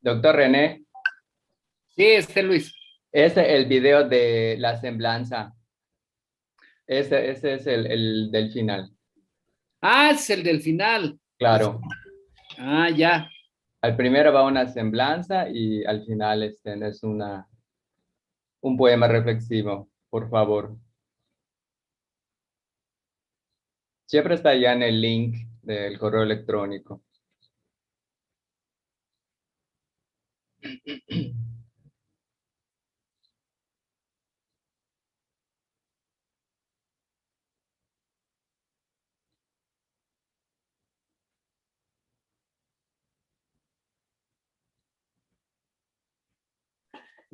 Doctor René, Sí, Luis. ese es el video de la semblanza. Ese es el del final. Ah, es el del final. Claro. Ah, ya. Al primero va una semblanza y al final es un poema reflexivo, por favor. Siempre está ya en el link del correo electrónico.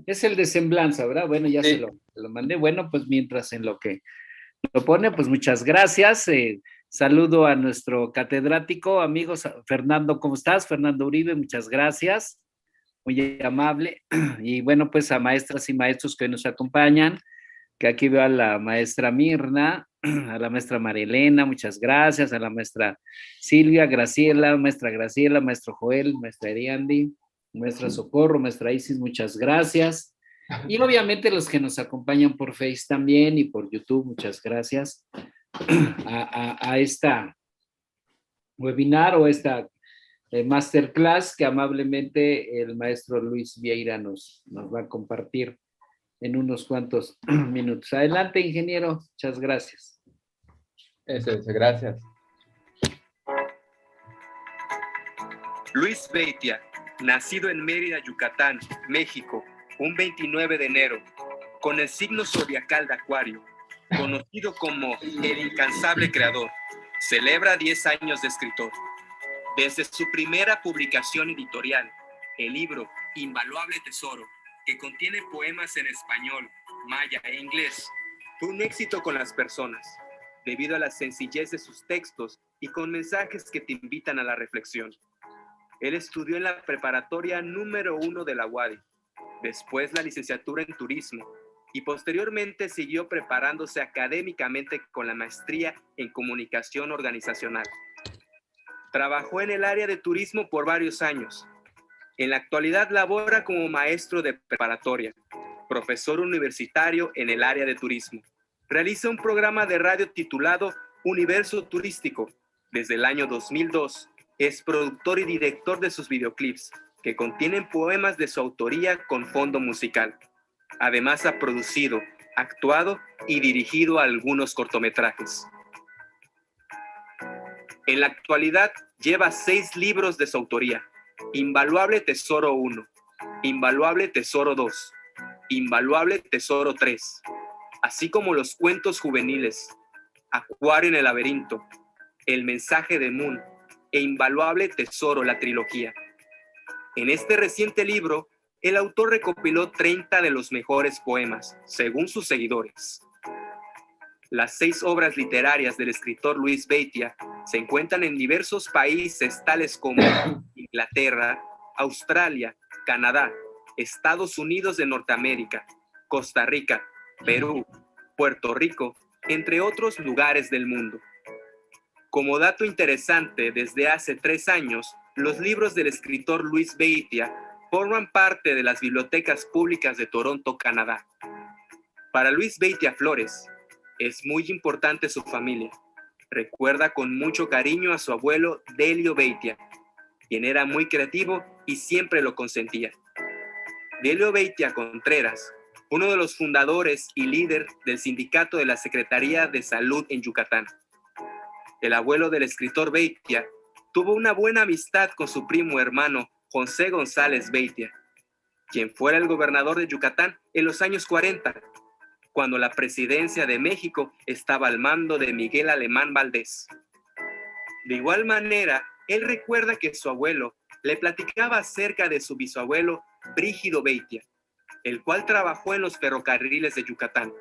Es el de semblanza, ¿verdad? Bueno, ya Sí, se lo mandé. Bueno, pues mientras en lo que lo pone, pues muchas gracias. Saludo a nuestro catedrático, amigos. Fernando, ¿cómo estás? Fernando Uribe, muchas gracias. Muy amable. Y bueno, pues a maestras y maestros que hoy nos acompañan, que aquí veo a la maestra Mirna, a la maestra Marilena, muchas gracias, a la maestra Silvia, Graciela, maestro Joel, maestra Eriandi, maestra Socorro, maestra Isis, muchas gracias. Y obviamente los que nos acompañan por Face también y por YouTube, muchas gracias a esta webinar o esta masterclass que amablemente el maestro Luis Vieira nos va a compartir en unos cuantos minutos. Adelante, ingeniero. Muchas gracias. gracias. Luis Beitia, nacido en Mérida, Yucatán, México, un 29 de enero, con el signo zodiacal de Acuario, conocido como el incansable creador, celebra 10 años de escritor. Desde su primera publicación editorial, el libro Invaluable Tesoro, que contiene poemas en español, maya e inglés, fue un éxito con las personas, debido a la sencillez de sus textos y con mensajes que te invitan a la reflexión. Él estudió en la preparatoria número 1 de la UADY, después la licenciatura en turismo y posteriormente siguió preparándose académicamente con la maestría en comunicación organizacional. Trabajó en el área de turismo por varios años. En la actualidad labora como maestro de preparatoria, profesor universitario en el área de turismo. Realiza un programa de radio titulado Universo Turístico. Desde el año 2002 es productor y director de sus videoclips, que contienen poemas de su autoría con fondo musical. Además ha producido, actuado y dirigido algunos cortometrajes. En la actualidad lleva 6 libros de su autoría: Invaluable Tesoro 1, Invaluable Tesoro 2, Invaluable Tesoro 3, así como los cuentos juveniles Acuario en el laberinto, El mensaje de Moon e Invaluable Tesoro, la trilogía. En este reciente libro, el autor recopiló 30 de los mejores poemas, según sus seguidores. Las 6 obras literarias del escritor Luis Beitia se encuentran en diversos países tales como Inglaterra, Australia, Canadá, Estados Unidos de Norteamérica, Costa Rica, Perú, Puerto Rico, entre otros lugares del mundo. Como dato interesante, desde hace 3 años, los libros del escritor Luis Beitia forman parte de las bibliotecas públicas de Toronto, Canadá. Para Luis Beitia Flores, es muy importante su familia. Recuerda con mucho cariño a su abuelo Delio Beitia, quien era muy creativo y siempre lo consentía. Delio Beitia Contreras, uno de los fundadores y líder del sindicato de la Secretaría de Salud en Yucatán. El abuelo del escritor Beitia tuvo una buena amistad con su primo hermano José González Beitia, quien fuera el gobernador de Yucatán en los años 40, cuando la presidencia de México estaba al mando de Miguel Alemán Valdés. De igual manera, él recuerda que su abuelo le platicaba acerca de su bisabuelo Brígido Beitia, el cual trabajó en los ferrocarriles de Yucatán,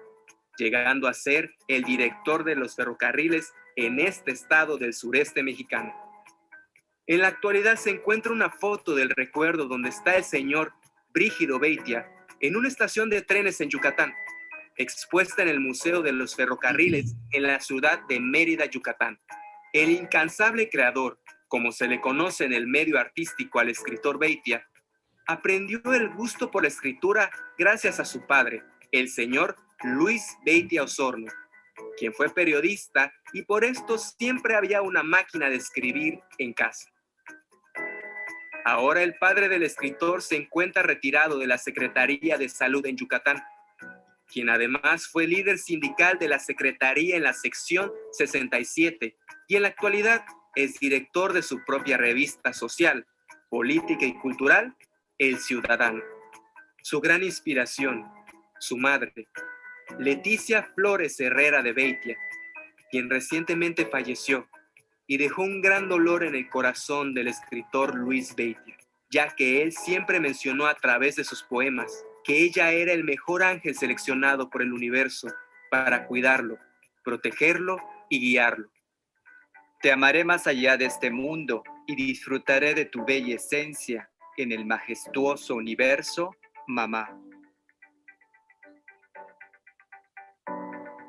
llegando a ser el director de los ferrocarriles en este estado del sureste mexicano. En la actualidad se encuentra una foto del recuerdo donde está el señor Brígido Beitia en una estación de trenes en Yucatán, expuesta en el Museo de los Ferrocarriles en la ciudad de Mérida, Yucatán. El incansable creador, como se le conoce en el medio artístico al escritor Beitia, aprendió el gusto por la escritura gracias a su padre, el señor Luis Beitia Osorno, quien fue periodista y por esto siempre había una máquina de escribir en casa. Ahora el padre del escritor se encuentra retirado de la Secretaría de Salud en Yucatán, quien además fue líder sindical de la Secretaría en la sección 67 y en la actualidad es director de su propia revista social, política y cultural, El Ciudadano. Su gran inspiración, su madre, Leticia Flores Herrera de Beitia, quien recientemente falleció y dejó un gran dolor en el corazón del escritor Luis Beitia, ya que él siempre mencionó a través de sus poemas que ella era el mejor ángel seleccionado por el universo para cuidarlo, protegerlo y guiarlo. Te amaré más allá de este mundo y disfrutaré de tu bella esencia en el majestuoso universo, mamá.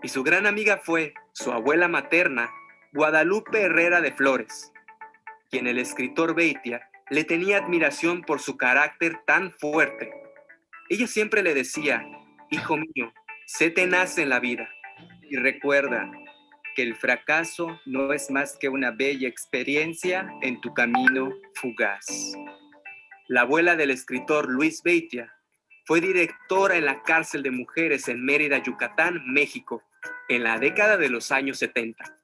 Y su gran amiga fue su abuela materna, Guadalupe Herrera de Flores, quien el escritor Beitia le tenía admiración por su carácter tan fuerte. Ella siempre le decía: hijo mío, sé tenaz en la vida. Y recuerda que el fracaso no es más que una bella experiencia en tu camino fugaz. La abuela del escritor Luis Beitia fue directora en la cárcel de mujeres en Mérida, Yucatán, México, en la década de los años 70.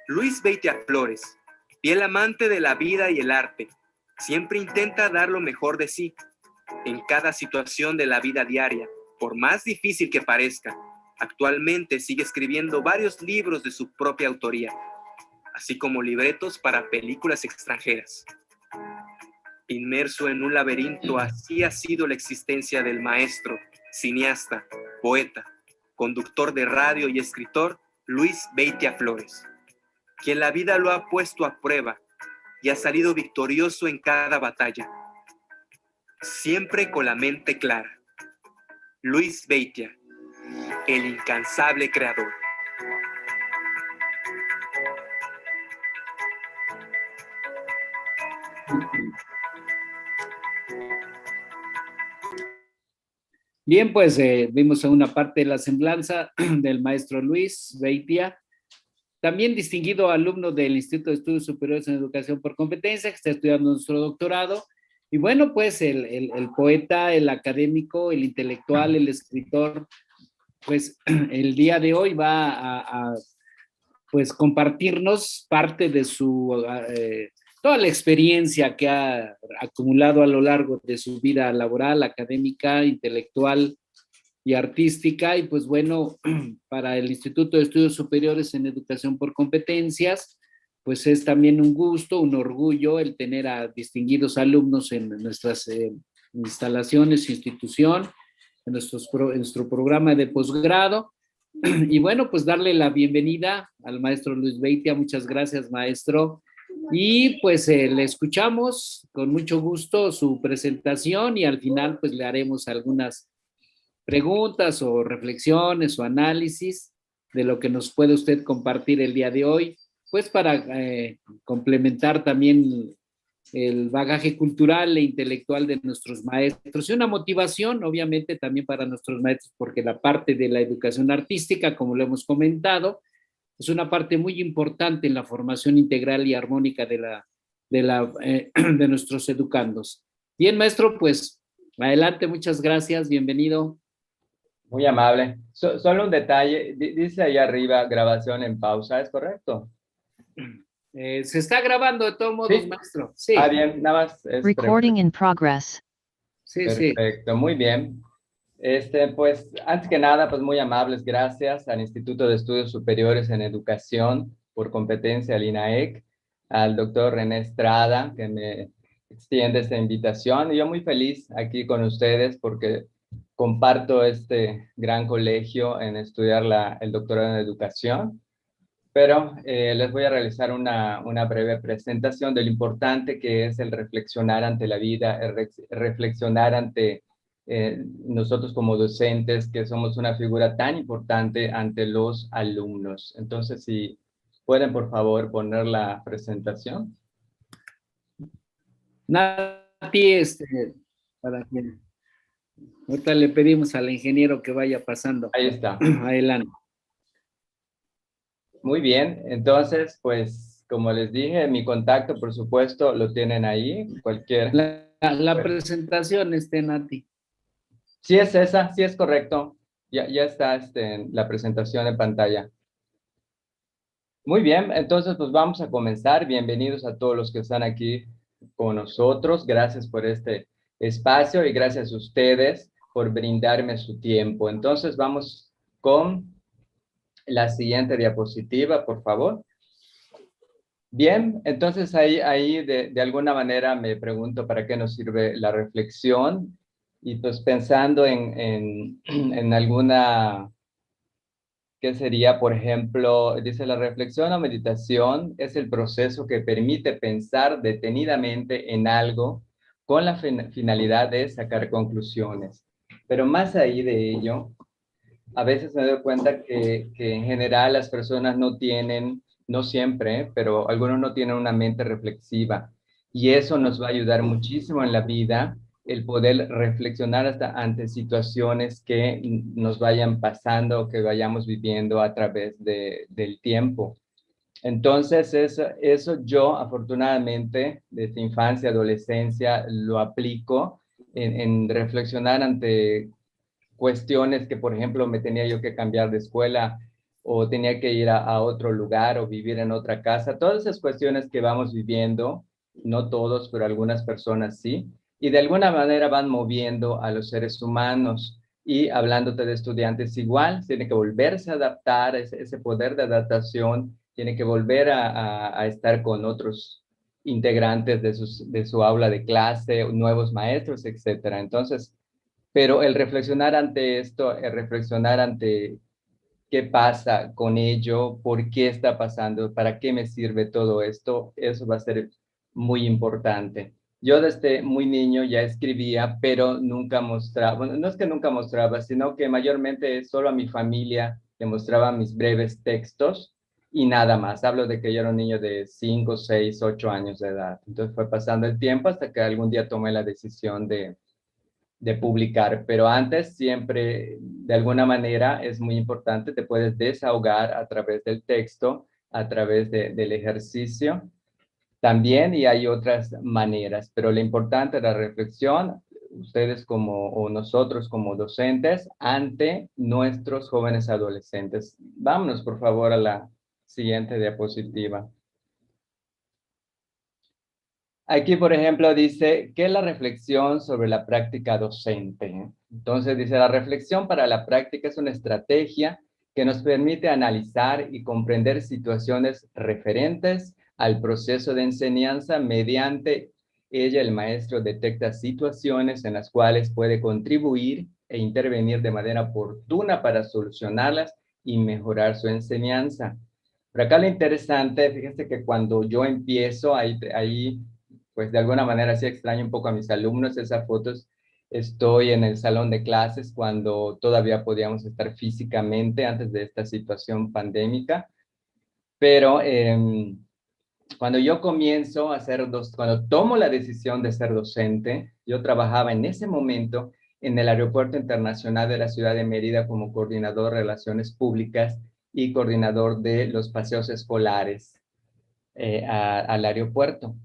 Luis Beitia Flores, fiel amante de la vida y el arte, siempre intenta dar lo mejor de sí en cada situación de la vida diaria, por más difícil que parezca. Actualmente sigue escribiendo varios libros de su propia autoría, así como libretos para películas extranjeras. Inmerso en un laberinto, así ha sido la existencia del maestro, cineasta, poeta, conductor de radio y escritor Luis Beitia Flores, quien la vida lo ha puesto a prueba y ha salido victorioso en cada batalla, siempre con la mente clara. Luis Beitia, el incansable creador. Bien, pues vimos una parte de la semblanza del maestro Luis Beitia, también distinguido alumno del Instituto de Estudios Superiores en Educación por Competencia, que está estudiando nuestro doctorado. Y bueno, pues el poeta, el académico, el intelectual, el escritor, pues el día de hoy va pues compartirnos parte de su, toda la experiencia que ha acumulado a lo largo de su vida laboral, académica, intelectual y artística. Y pues bueno, para el Instituto de Estudios Superiores en Educación por Competencias, pues es también un gusto, un orgullo el tener a distinguidos alumnos en nuestras instalaciones, institución, en nuestro programa de posgrado. Y bueno, pues darle la bienvenida al maestro Luis Beitia. Muchas gracias, maestro. Y pues le escuchamos con mucho gusto su presentación y al final pues le haremos algunas preguntas o reflexiones o análisis de lo que nos puede usted compartir el día de hoy, pues para complementar también el bagaje cultural e intelectual de nuestros maestros y una motivación, obviamente, también para nuestros maestros, porque la parte de la educación artística, como lo hemos comentado, es una parte muy importante en la formación integral y armónica de nuestros educandos. Bien, maestro, pues adelante, muchas gracias, bienvenido. Muy amable. Solo un detalle, dice ahí arriba grabación en pausa, ¿es correcto? Se está grabando de todos modos, ¿Sí? maestro. Sí. Ah, bien, nada más. Recording in progress. Sí, perfecto, sí. Muy bien. Pues, antes que nada, pues muy amables, gracias al Instituto de Estudios Superiores en Educación por Competencia, al INAEC, al doctor René Estrada, que me extiende esta invitación. Y yo muy feliz aquí con ustedes porque comparto este gran colegio en estudiar el doctorado en Educación. Pero les voy a realizar una breve presentación de lo importante que es el reflexionar ante la vida, el reflexionar ante nosotros como docentes, que somos una figura tan importante ante los alumnos. Entonces, si pueden, por favor, poner la presentación. Nada Nati, para que ahorita le pedimos al ingeniero que vaya pasando. Ahí está. Adelante. Muy bien, entonces, pues, como les dije, mi contacto, por supuesto, lo tienen ahí, cualquier... La presentación, Nati. Sí es esa, sí es correcto. Ya está la presentación en pantalla. Muy bien, entonces pues vamos a comenzar. Bienvenidos a todos los que están aquí con nosotros. Gracias por este espacio y gracias a ustedes por brindarme su tiempo. Entonces vamos con la siguiente diapositiva, por favor. Bien, entonces ahí de alguna manera me pregunto para qué nos sirve la reflexión y pues pensando en alguna, ¿qué sería? Por ejemplo, dice la reflexión o meditación es el proceso que permite pensar detenidamente en algo con la finalidad de sacar conclusiones. Pero más ahí de ello, a veces me doy cuenta que en general las personas no tienen, no siempre, pero algunos no tienen una mente reflexiva. Y eso nos va a ayudar muchísimo en la vida, el poder reflexionar hasta ante situaciones que nos vayan pasando o que vayamos viviendo a través del tiempo. Entonces, eso yo afortunadamente desde infancia, adolescencia, lo aplico en reflexionar ante cuestiones que, por ejemplo, me tenía yo que cambiar de escuela o tenía que ir a otro lugar o vivir en otra casa. Todas esas cuestiones que vamos viviendo, no todos, pero algunas personas sí, y de alguna manera van moviendo a los seres humanos. Y hablándote de estudiantes igual, tiene que volverse a adaptar, ese poder de adaptación, tiene que volver a estar con otros integrantes de su aula de clase, nuevos maestros, etcétera. Entonces, pero el reflexionar ante esto, el reflexionar ante qué pasa con ello, por qué está pasando, para qué me sirve todo esto, eso va a ser muy importante. Yo desde muy niño ya escribía, pero nunca mostraba, bueno, no es que nunca mostraba, sino que mayormente solo a mi familia le mostraba mis breves textos y nada más. Hablo de que yo era un niño de 5, 6, 8 años de edad. Entonces fue pasando el tiempo hasta que algún día tomé la decisión de publicar, pero antes siempre, de alguna manera, es muy importante, te puedes desahogar a través del texto, a través del ejercicio también, y hay otras maneras, pero lo importante es la reflexión, ustedes como, o nosotros como docentes, ante nuestros jóvenes adolescentes. Vámonos, por favor, a la siguiente diapositiva. Aquí, por ejemplo, dice, ¿qué es la reflexión sobre la práctica docente? Entonces, dice, la reflexión para la práctica es una estrategia que nos permite analizar y comprender situaciones referentes al proceso de enseñanza. Mediante ella, el maestro detecta situaciones en las cuales puede contribuir e intervenir de manera oportuna para solucionarlas y mejorar su enseñanza. Pero acá lo interesante, fíjense que cuando yo empiezo, ahí pues de alguna manera sí extraño un poco a mis alumnos, esas fotos, estoy en el salón de clases cuando todavía podíamos estar físicamente antes de esta situación pandémica, pero cuando yo comienzo a ser, cuando tomo la decisión de ser docente, yo trabajaba en ese momento en el Aeropuerto Internacional de la Ciudad de Mérida como coordinador de Relaciones Públicas y coordinador de los paseos escolares al aeropuerto.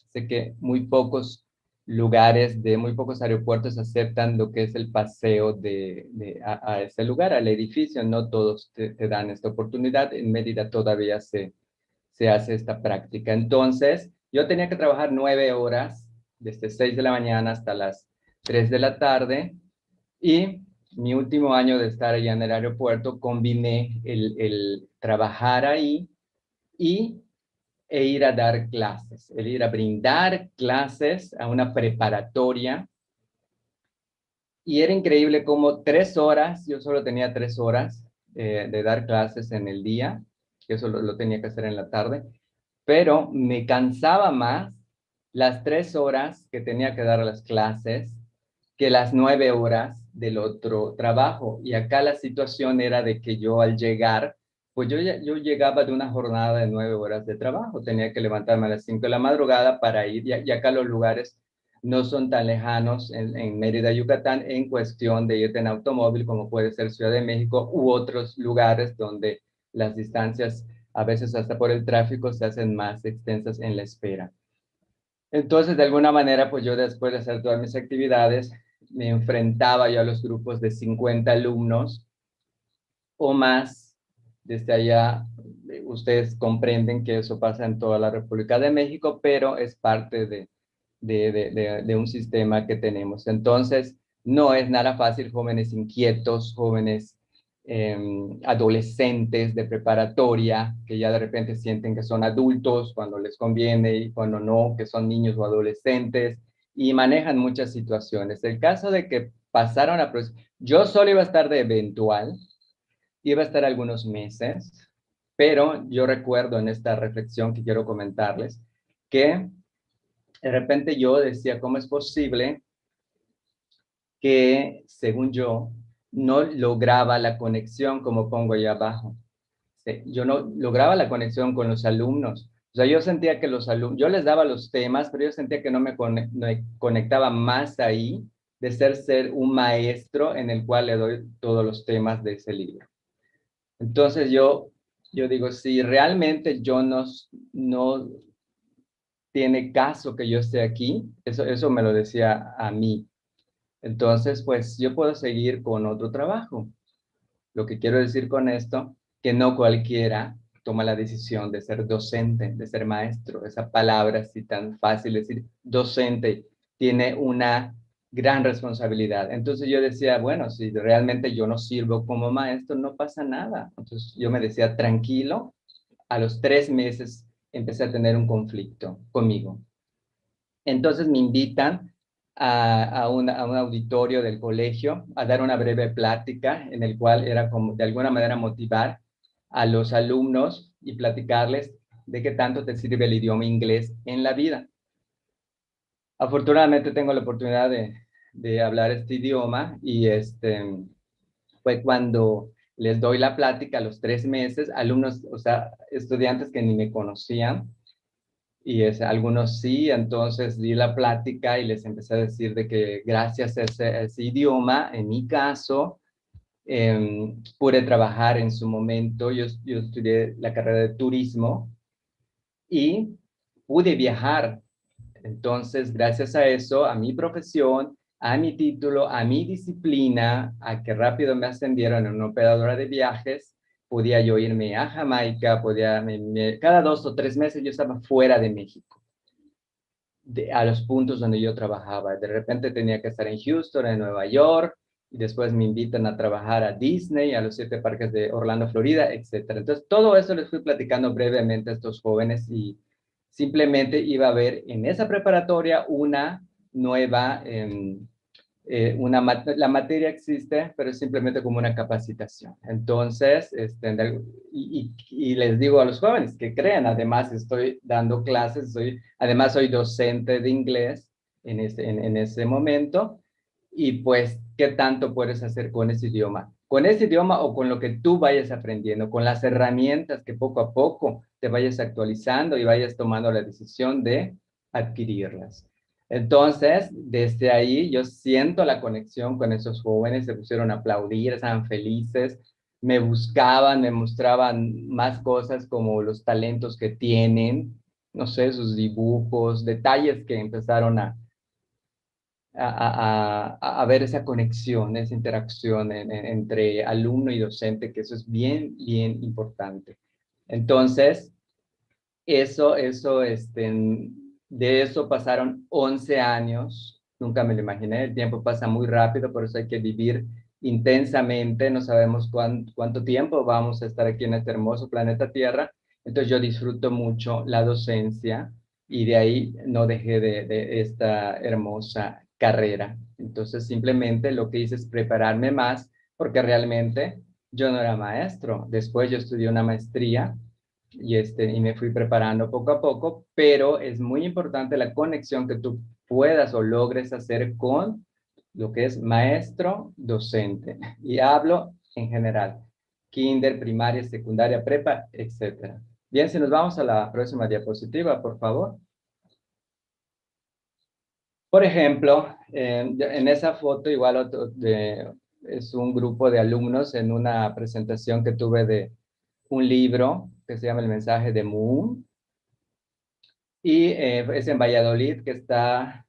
Sé que muy pocos lugares, muy pocos aeropuertos aceptan lo que es el paseo a ese lugar, al edificio. No todos te dan esta oportunidad. En Mérida todavía se hace esta práctica. Entonces, yo tenía que trabajar 9 horas, desde 6 de la mañana hasta las 3 de la tarde, y mi último año de estar allá en el aeropuerto, combiné el trabajar ahí y ir a dar clases, el ir a brindar clases a una preparatoria. Y era increíble como 3 horas, yo solo tenía 3 horas de dar clases en el día, que eso lo tenía que hacer en la tarde, pero me cansaba más las 3 horas que tenía que dar las clases que las 9 horas del otro trabajo. Y acá la situación era de que yo al llegar, pues yo llegaba de una jornada de 9 horas de trabajo, tenía que levantarme a las 5 de la madrugada para ir, y acá los lugares no son tan lejanos en Mérida, Yucatán, en cuestión de irte en automóvil, como puede ser Ciudad de México u otros lugares donde las distancias, a veces hasta por el tráfico, se hacen más extensas en la espera. Entonces, de alguna manera, pues yo después de hacer todas mis actividades, me enfrentaba yo a los grupos de 50 alumnos o más. Desde allá, ustedes comprenden que eso pasa en toda la República de México, pero es parte de un sistema que tenemos. Entonces, no es nada fácil, jóvenes inquietos, jóvenes adolescentes de preparatoria, que ya de repente sienten que son adultos cuando les conviene y cuando no, que son niños o adolescentes, y manejan muchas situaciones. El caso de que pasaron a... Yo solo iba a estar de eventual, iba a estar algunos meses, pero yo recuerdo en esta reflexión que quiero comentarles, que de repente yo decía, ¿cómo es posible que, según yo, no lograba la conexión como pongo ahí abajo? Yo no lograba la conexión con los alumnos. O sea, yo sentía que los alumnos, yo les daba los temas, pero yo sentía que no me conectaba más ahí de ser un maestro en el cual le doy todos los temas de ese libro. Entonces yo digo, si realmente yo no tiene caso que yo esté aquí, eso me lo decía a mí. Entonces, pues yo puedo seguir con otro trabajo. Lo que quiero decir con esto, que no cualquiera toma la decisión de ser docente, de ser maestro. Esa palabra así tan fácil, decir docente, tiene una gran responsabilidad. Entonces yo decía, bueno, si realmente yo no sirvo como maestro, no pasa nada. Entonces yo me decía, tranquilo. A los 3 meses empecé a tener un conflicto conmigo. Entonces me invitan a un auditorio del colegio a dar una breve plática en el cual era como de alguna manera motivar a los alumnos y platicarles de qué tanto te sirve el idioma inglés en la vida. Afortunadamente tengo la oportunidad de hablar este idioma y fue cuando les doy la plática a los 3 meses, alumnos, o sea, estudiantes que ni me conocían, y algunos sí, entonces di la plática y les empecé a decir de que gracias a ese idioma, en mi caso, pude trabajar en su momento. Yo estudié la carrera de turismo y pude viajar. Entonces, gracias a eso, a mi profesión, a mi título, a mi disciplina, a que rápido me ascendieron en una operadora de viajes, podía yo irme a Jamaica, cada 2 o 3 meses yo estaba fuera de México, a los puntos donde yo trabajaba. De repente tenía que estar en Houston, en Nueva York, y después me invitan a trabajar a Disney, a los 7 parques de Orlando, Florida, etc. Entonces, todo eso les fui platicando brevemente a estos jóvenes y simplemente iba a haber en esa preparatoria una nueva, la materia existe, pero es simplemente como una capacitación. Entonces, y les digo a los jóvenes que crean, además estoy dando clases, además soy docente de inglés en ese momento, y pues, ¿qué tanto puedes hacer con ese idioma? Con ese idioma o con lo que tú vayas aprendiendo, con las herramientas que poco a poco te vayas actualizando y vayas tomando la decisión de adquirirlas. Entonces, desde ahí yo siento la conexión con esos jóvenes, se pusieron a aplaudir, estaban felices, me buscaban, me mostraban más cosas como los talentos que tienen, no sé, sus dibujos, detalles que empezaron a ver esa conexión, esa interacción entre alumno y docente, que eso es bien, bien importante. Entonces, de eso pasaron 11 años, nunca me lo imaginé, el tiempo pasa muy rápido, por eso hay que vivir intensamente, no sabemos cuánto tiempo vamos a estar aquí en este hermoso planeta Tierra, entonces yo disfruto mucho la docencia y de ahí no dejé de esta hermosa carrera. Entonces simplemente lo que hice es prepararme más porque realmente yo no era maestro. Después yo estudié una maestría y me fui preparando poco a poco, pero es muy importante la conexión que tú puedas o logres hacer con lo que es maestro docente. Y hablo en general, kinder, primaria, secundaria, prepa, etcétera. Bien, si nos vamos a la próxima diapositiva, por favor. Por ejemplo, en esa foto igual es un grupo de alumnos en una presentación que tuve de un libro que se llama El mensaje de Moon, y es en Valladolid, que está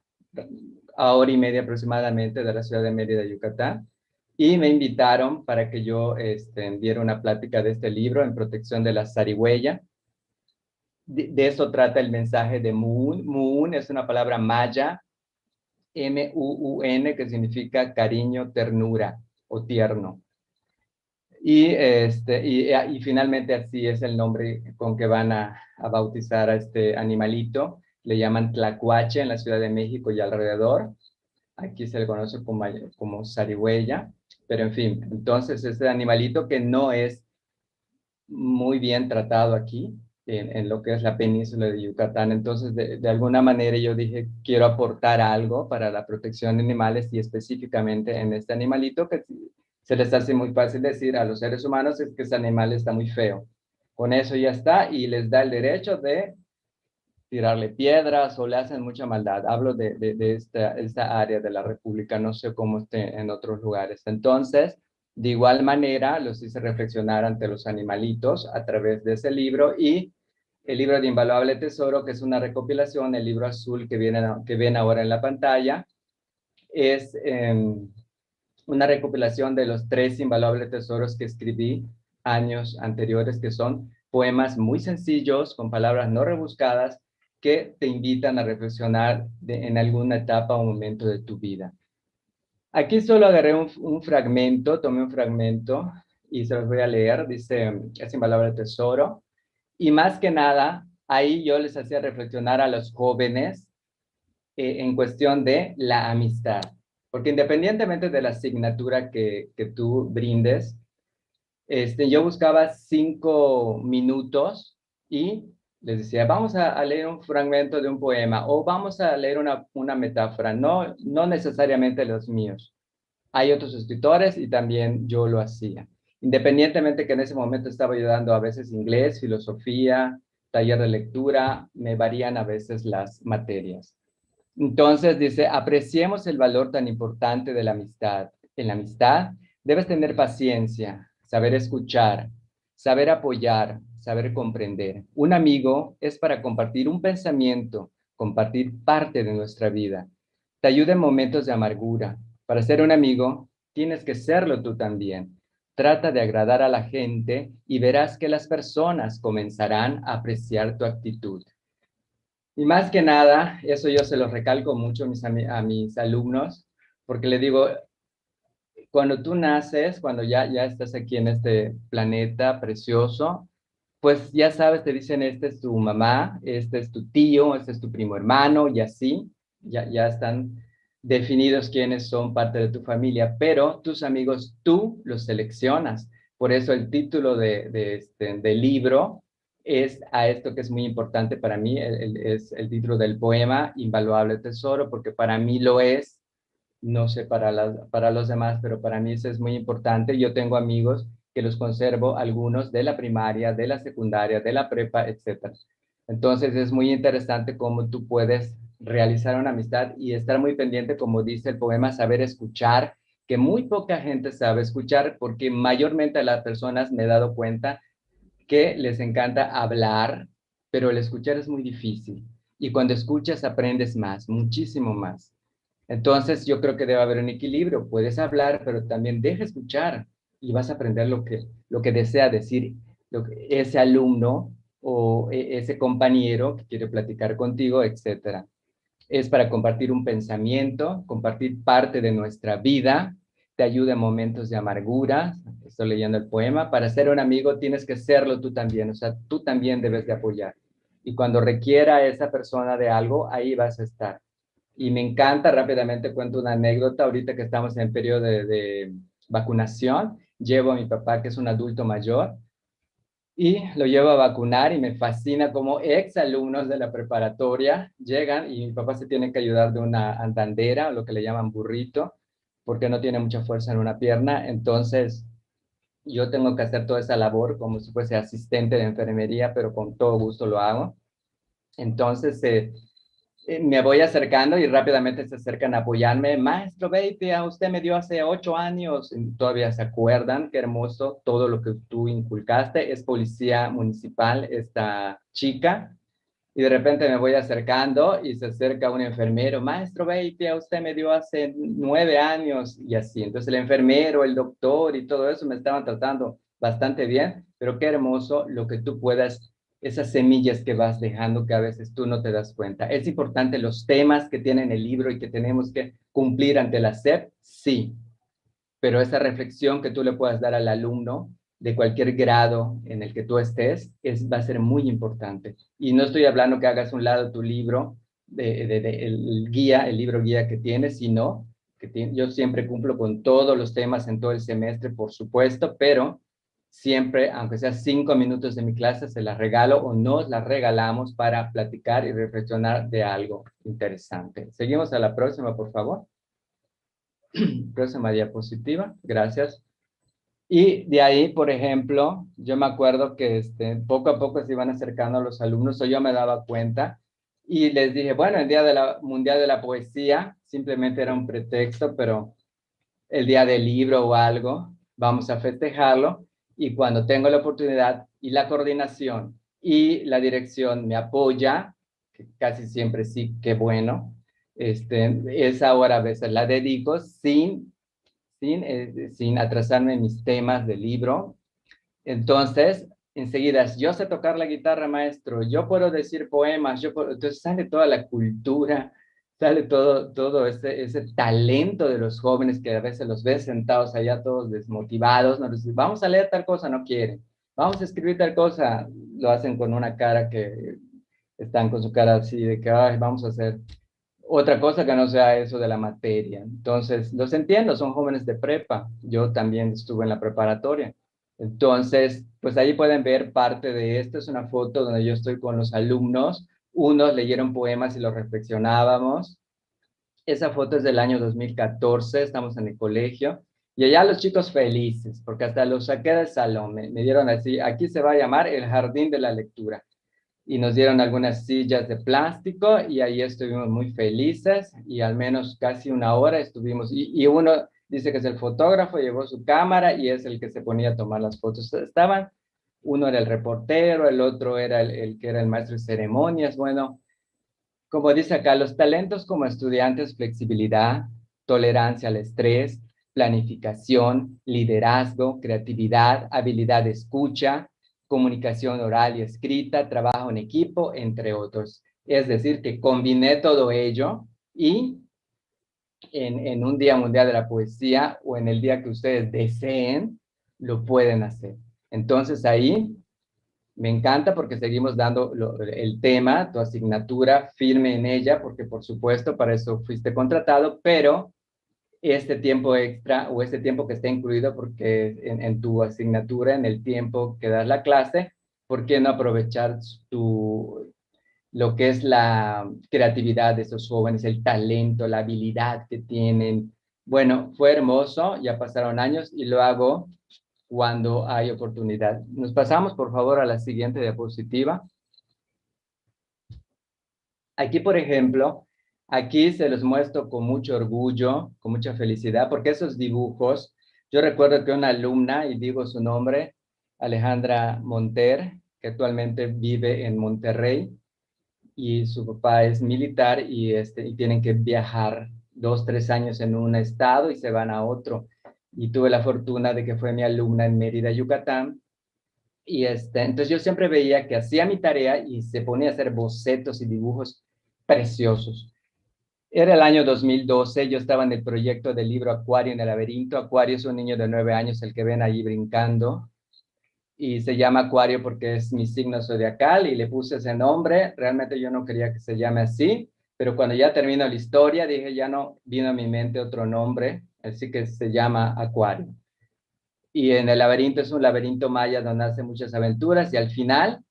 a hora y media aproximadamente de la ciudad de Mérida, Yucatán, y me invitaron para que yo diera una plática de este libro en protección de la zarigüeya. De eso trata el mensaje de Moon. Moon es una palabra maya, M-U-U-N, que significa cariño, ternura o tierno. Y finalmente así es el nombre con que van a bautizar a este animalito. Le llaman tlacuache en la Ciudad de México y alrededor. Aquí se le conoce como zarigüeya. Pero en fin, entonces este animalito que no es muy bien tratado aquí, en lo que es la península de Yucatán. Entonces, de alguna manera yo dije, quiero aportar algo para la protección de animales y específicamente en este animalito que se les hace muy fácil decir a los seres humanos es que ese animal está muy feo. Con eso ya está y les da el derecho de tirarle piedras o le hacen mucha maldad. Hablo de esta área de la República, no sé cómo esté en otros lugares. Entonces, de igual manera, los hice reflexionar ante los animalitos a través de ese libro y el libro de Invaluable Tesoro, que es una recopilación, el libro azul que ven ahora en la pantalla, es una recopilación de los 3 invaluables tesoros que escribí años anteriores, que son poemas muy sencillos, con palabras no rebuscadas, que te invitan a reflexionar en alguna etapa o momento de tu vida. Aquí solo agarré un fragmento, tomé un fragmento y se los voy a leer. Dice, es invaluable tesoro. Y más que nada, ahí yo les hacía reflexionar a los jóvenes en cuestión de la amistad. Porque independientemente de la asignatura que tú brindes, yo buscaba 5 minutos y les decía, vamos a leer un fragmento de un poema o vamos a leer una metáfora, no necesariamente los míos. Hay otros escritores y también yo lo hacía. Independientemente que en ese momento estaba ayudando a veces inglés, filosofía, taller de lectura, me varían a veces las materias. Entonces dice, apreciemos el valor tan importante de la amistad. En la amistad debes tener paciencia, saber escuchar, saber apoyar, saber comprender. Un amigo es para compartir un pensamiento, compartir parte de nuestra vida. Te ayuda en momentos de amargura. Para ser un amigo, tienes que serlo tú también. Trata de agradar a la gente y verás que las personas comenzarán a apreciar tu actitud. Y más que nada, eso yo se lo recalco mucho a mis alumnos, porque le digo, cuando tú naces, cuando ya estás aquí en este planeta precioso, pues ya sabes, te dicen, este es tu mamá, este es tu tío, este es tu primo hermano, y así, ya están definidos quiénes son parte de tu familia, pero tus amigos tú los seleccionas. Por eso el título del libro es a esto que es muy importante para mí, es el título del poema, Invaluable Tesoro, porque para mí lo es, no sé para los demás, pero para mí eso es muy importante. Yo tengo amigos que los conservo, algunos de la primaria, de la secundaria, de la prepa, etcétera. Entonces es muy interesante cómo tú puedes realizar una amistad y estar muy pendiente, como dice el poema, saber escuchar, que muy poca gente sabe escuchar, porque mayormente a las personas me he dado cuenta que les encanta hablar, pero el escuchar es muy difícil. Y cuando escuchas aprendes más, muchísimo más. Entonces yo creo que debe haber un equilibrio. Puedes hablar, pero también deja escuchar y vas a aprender lo que desea decir ese alumno o ese compañero que quiere platicar contigo, etcétera. Es para compartir un pensamiento, compartir parte de nuestra vida, te ayuda en momentos de amargura. Estoy leyendo el poema. Para ser un amigo tienes que serlo tú también, o sea, tú también debes de apoyar. Y cuando requiera esa persona de algo, ahí vas a estar. Y me encanta, rápidamente cuento una anécdota, ahorita que estamos en periodo de vacunación, llevo a mi papá, que es un adulto mayor, y lo llevo a vacunar y me fascina cómo ex alumnos de la preparatoria llegan y mi papá se tiene que ayudar de una andandera, lo que le llaman burrito, porque no tiene mucha fuerza en una pierna, entonces yo tengo que hacer toda esa labor como si fuese asistente de enfermería, pero con todo gusto lo hago. Entonces, Me voy acercando y rápidamente se acercan a apoyarme. Maestro Beitia, usted me dio hace 8 años. Y todavía se acuerdan, qué hermoso todo lo que tú inculcaste. Es policía municipal esta chica. Y de repente me voy acercando y se acerca un enfermero. Maestro Beitia, usted me dio hace 9 años y así. Entonces el enfermero, el doctor y todo eso me estaban tratando bastante bien, pero qué hermoso lo que tú puedas, esas semillas que vas dejando que a veces tú no te das cuenta. ¿Es importante los temas que tienen el libro y que tenemos que cumplir ante la SEP? Sí, pero esa reflexión que tú le puedas dar al alumno de cualquier grado en el que tú estés va a ser muy importante. Y no estoy hablando que hagas un lado tu libro, el guía, el libro guía que tienes, sino que yo siempre cumplo con todos los temas en todo el semestre, por supuesto, pero siempre, aunque sea 5 minutos de mi clase, se las regalo o nos las regalamos para platicar y reflexionar de algo interesante. Seguimos a la próxima, por favor. Próxima diapositiva, gracias. Y de ahí, por ejemplo, yo me acuerdo que poco a poco se iban acercando a los alumnos, o yo me daba cuenta, y les dije, bueno, el Día de la Mundial de la Poesía simplemente era un pretexto, pero el Día del Libro o algo, vamos a festejarlo, y cuando tengo la oportunidad y la coordinación y la dirección me apoya, que casi siempre sí, qué bueno, esa hora a veces la dedico sin atrasarme en mis temas del libro. Entonces, enseguida, yo sé tocar la guitarra, maestro, yo puedo decir poemas, entonces sale toda la cultura, sale todo ese talento de los jóvenes que a veces los ves sentados allá todos desmotivados, no les vamos a leer tal cosa, no quieren, vamos a escribir tal cosa, lo hacen con una cara que están con su cara así de que, ay, vamos a hacer otra cosa que no sea eso de la materia. Entonces, los entiendo, son jóvenes de prepa. Yo también estuve en la preparatoria. Entonces, pues ahí pueden ver parte de esto. Es una foto donde yo estoy con los alumnos. Unos leyeron poemas y los reflexionábamos. Esa foto es del año 2014, estamos en el colegio. Y allá los chicos felices, porque hasta los saqué del salón. Me dieron así, aquí se va a llamar el jardín de la lectura y nos dieron algunas sillas de plástico y ahí estuvimos muy felices y al menos casi una hora estuvimos y uno dice que es el fotógrafo, llevó su cámara y es el que se ponía a tomar las fotos. Estaban, uno era el reportero, el otro era el que era el maestro de ceremonias. Bueno, como dice acá, los talentos como estudiantes, flexibilidad, tolerancia al estrés, planificación, liderazgo, creatividad, habilidad de escucha, comunicación oral y escrita, trabajo en equipo, entre otros. Es decir, que combiné todo ello y en un Día Mundial de la Poesía o en el día que ustedes deseen, lo pueden hacer. Entonces ahí me encanta porque seguimos dando el tema, tu asignatura, firme en ella, porque por supuesto para eso fuiste contratado, pero este tiempo extra o este tiempo que está incluido porque en tu asignatura, en el tiempo que das la clase, ¿por qué no aprovechar lo que es la creatividad de esos jóvenes, el talento, la habilidad que tienen? Bueno, fue hermoso, ya pasaron años y lo hago cuando hay oportunidad. Nos pasamos, por favor, a la siguiente diapositiva. Aquí, por ejemplo, aquí se los muestro con mucho orgullo, con mucha felicidad, porque esos dibujos, yo recuerdo que una alumna, y digo su nombre, Alejandra Monter, que actualmente vive en Monterrey, y su papá es militar y tienen que viajar 2, 3 años en un estado y se van a otro. Y tuve la fortuna de que fue mi alumna en Mérida, Yucatán, y entonces yo siempre veía que hacía mi tarea y se ponía a hacer bocetos y dibujos preciosos. Era el año 2012, yo estaba en el proyecto del libro Acuario en el laberinto. Acuario es un niño de 9 años, el que ven allí brincando, y se llama Acuario porque es mi signo zodiacal y le puse ese nombre. Realmente yo no quería que se llame así, pero cuando ya terminó la historia dije, ya no vino a mi mente otro nombre, así que se llama Acuario. Y en el laberinto es un laberinto maya donde hace muchas aventuras y al final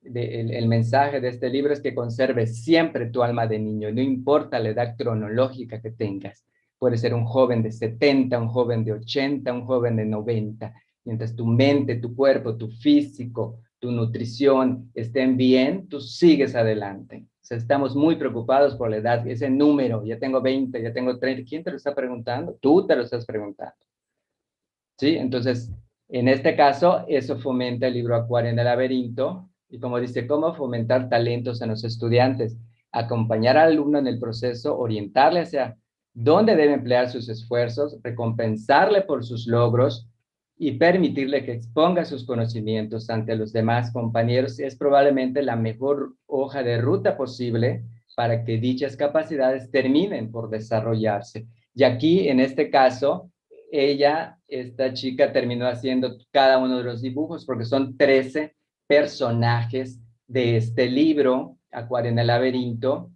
el mensaje de este libro es que conserves siempre tu alma de niño, no importa la edad cronológica que tengas. Puede ser un joven de 70, un joven de 80, un joven de 90. Mientras tu mente, tu cuerpo, tu físico, tu nutrición estén bien, tú sigues adelante. sea, estamos muy preocupados por la edad, ese número, ya tengo 20, ya tengo 30. ¿Quién te lo está preguntando? Tú te lo estás preguntando. ¿Sí? Entonces, en este caso, eso fomenta el libro Acuario en el laberinto. Y como dice, ¿cómo fomentar talentos en los estudiantes? Acompañar al alumno en el proceso, orientarle hacia dónde debe emplear sus esfuerzos, recompensarle por sus logros y permitirle que exponga sus conocimientos ante los demás compañeros. Es probablemente la mejor hoja de ruta posible para que dichas capacidades terminen por desarrollarse. Y aquí, en este caso, esta chica terminó haciendo cada uno de los dibujos porque son 13 personajes de este libro, Acuario en el laberinto,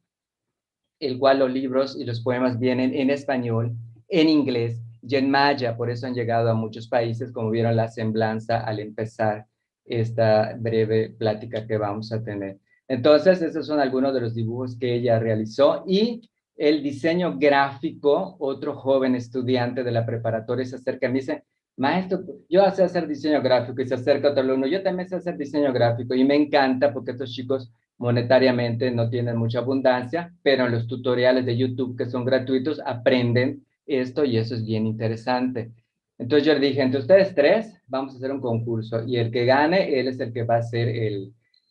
el cual los libros y los poemas vienen en español, en inglés y en maya, por eso han llegado a muchos países, como vieron la semblanza al empezar esta breve plática que vamos a tener. Entonces, esos son algunos de los dibujos que ella realizó y el diseño gráfico, otro joven estudiante de la preparatoria se acerca y me dice, maestro, yo sé hacer diseño gráfico, y se acerca otro alumno, yo también sé hacer diseño gráfico, y me encanta porque estos chicos monetariamente no tienen mucha abundancia, pero en los tutoriales de YouTube que son gratuitos aprenden esto y eso es bien interesante. Entonces yo le dije, entre ustedes tres vamos a hacer un concurso y el que gane, él es el que va a ser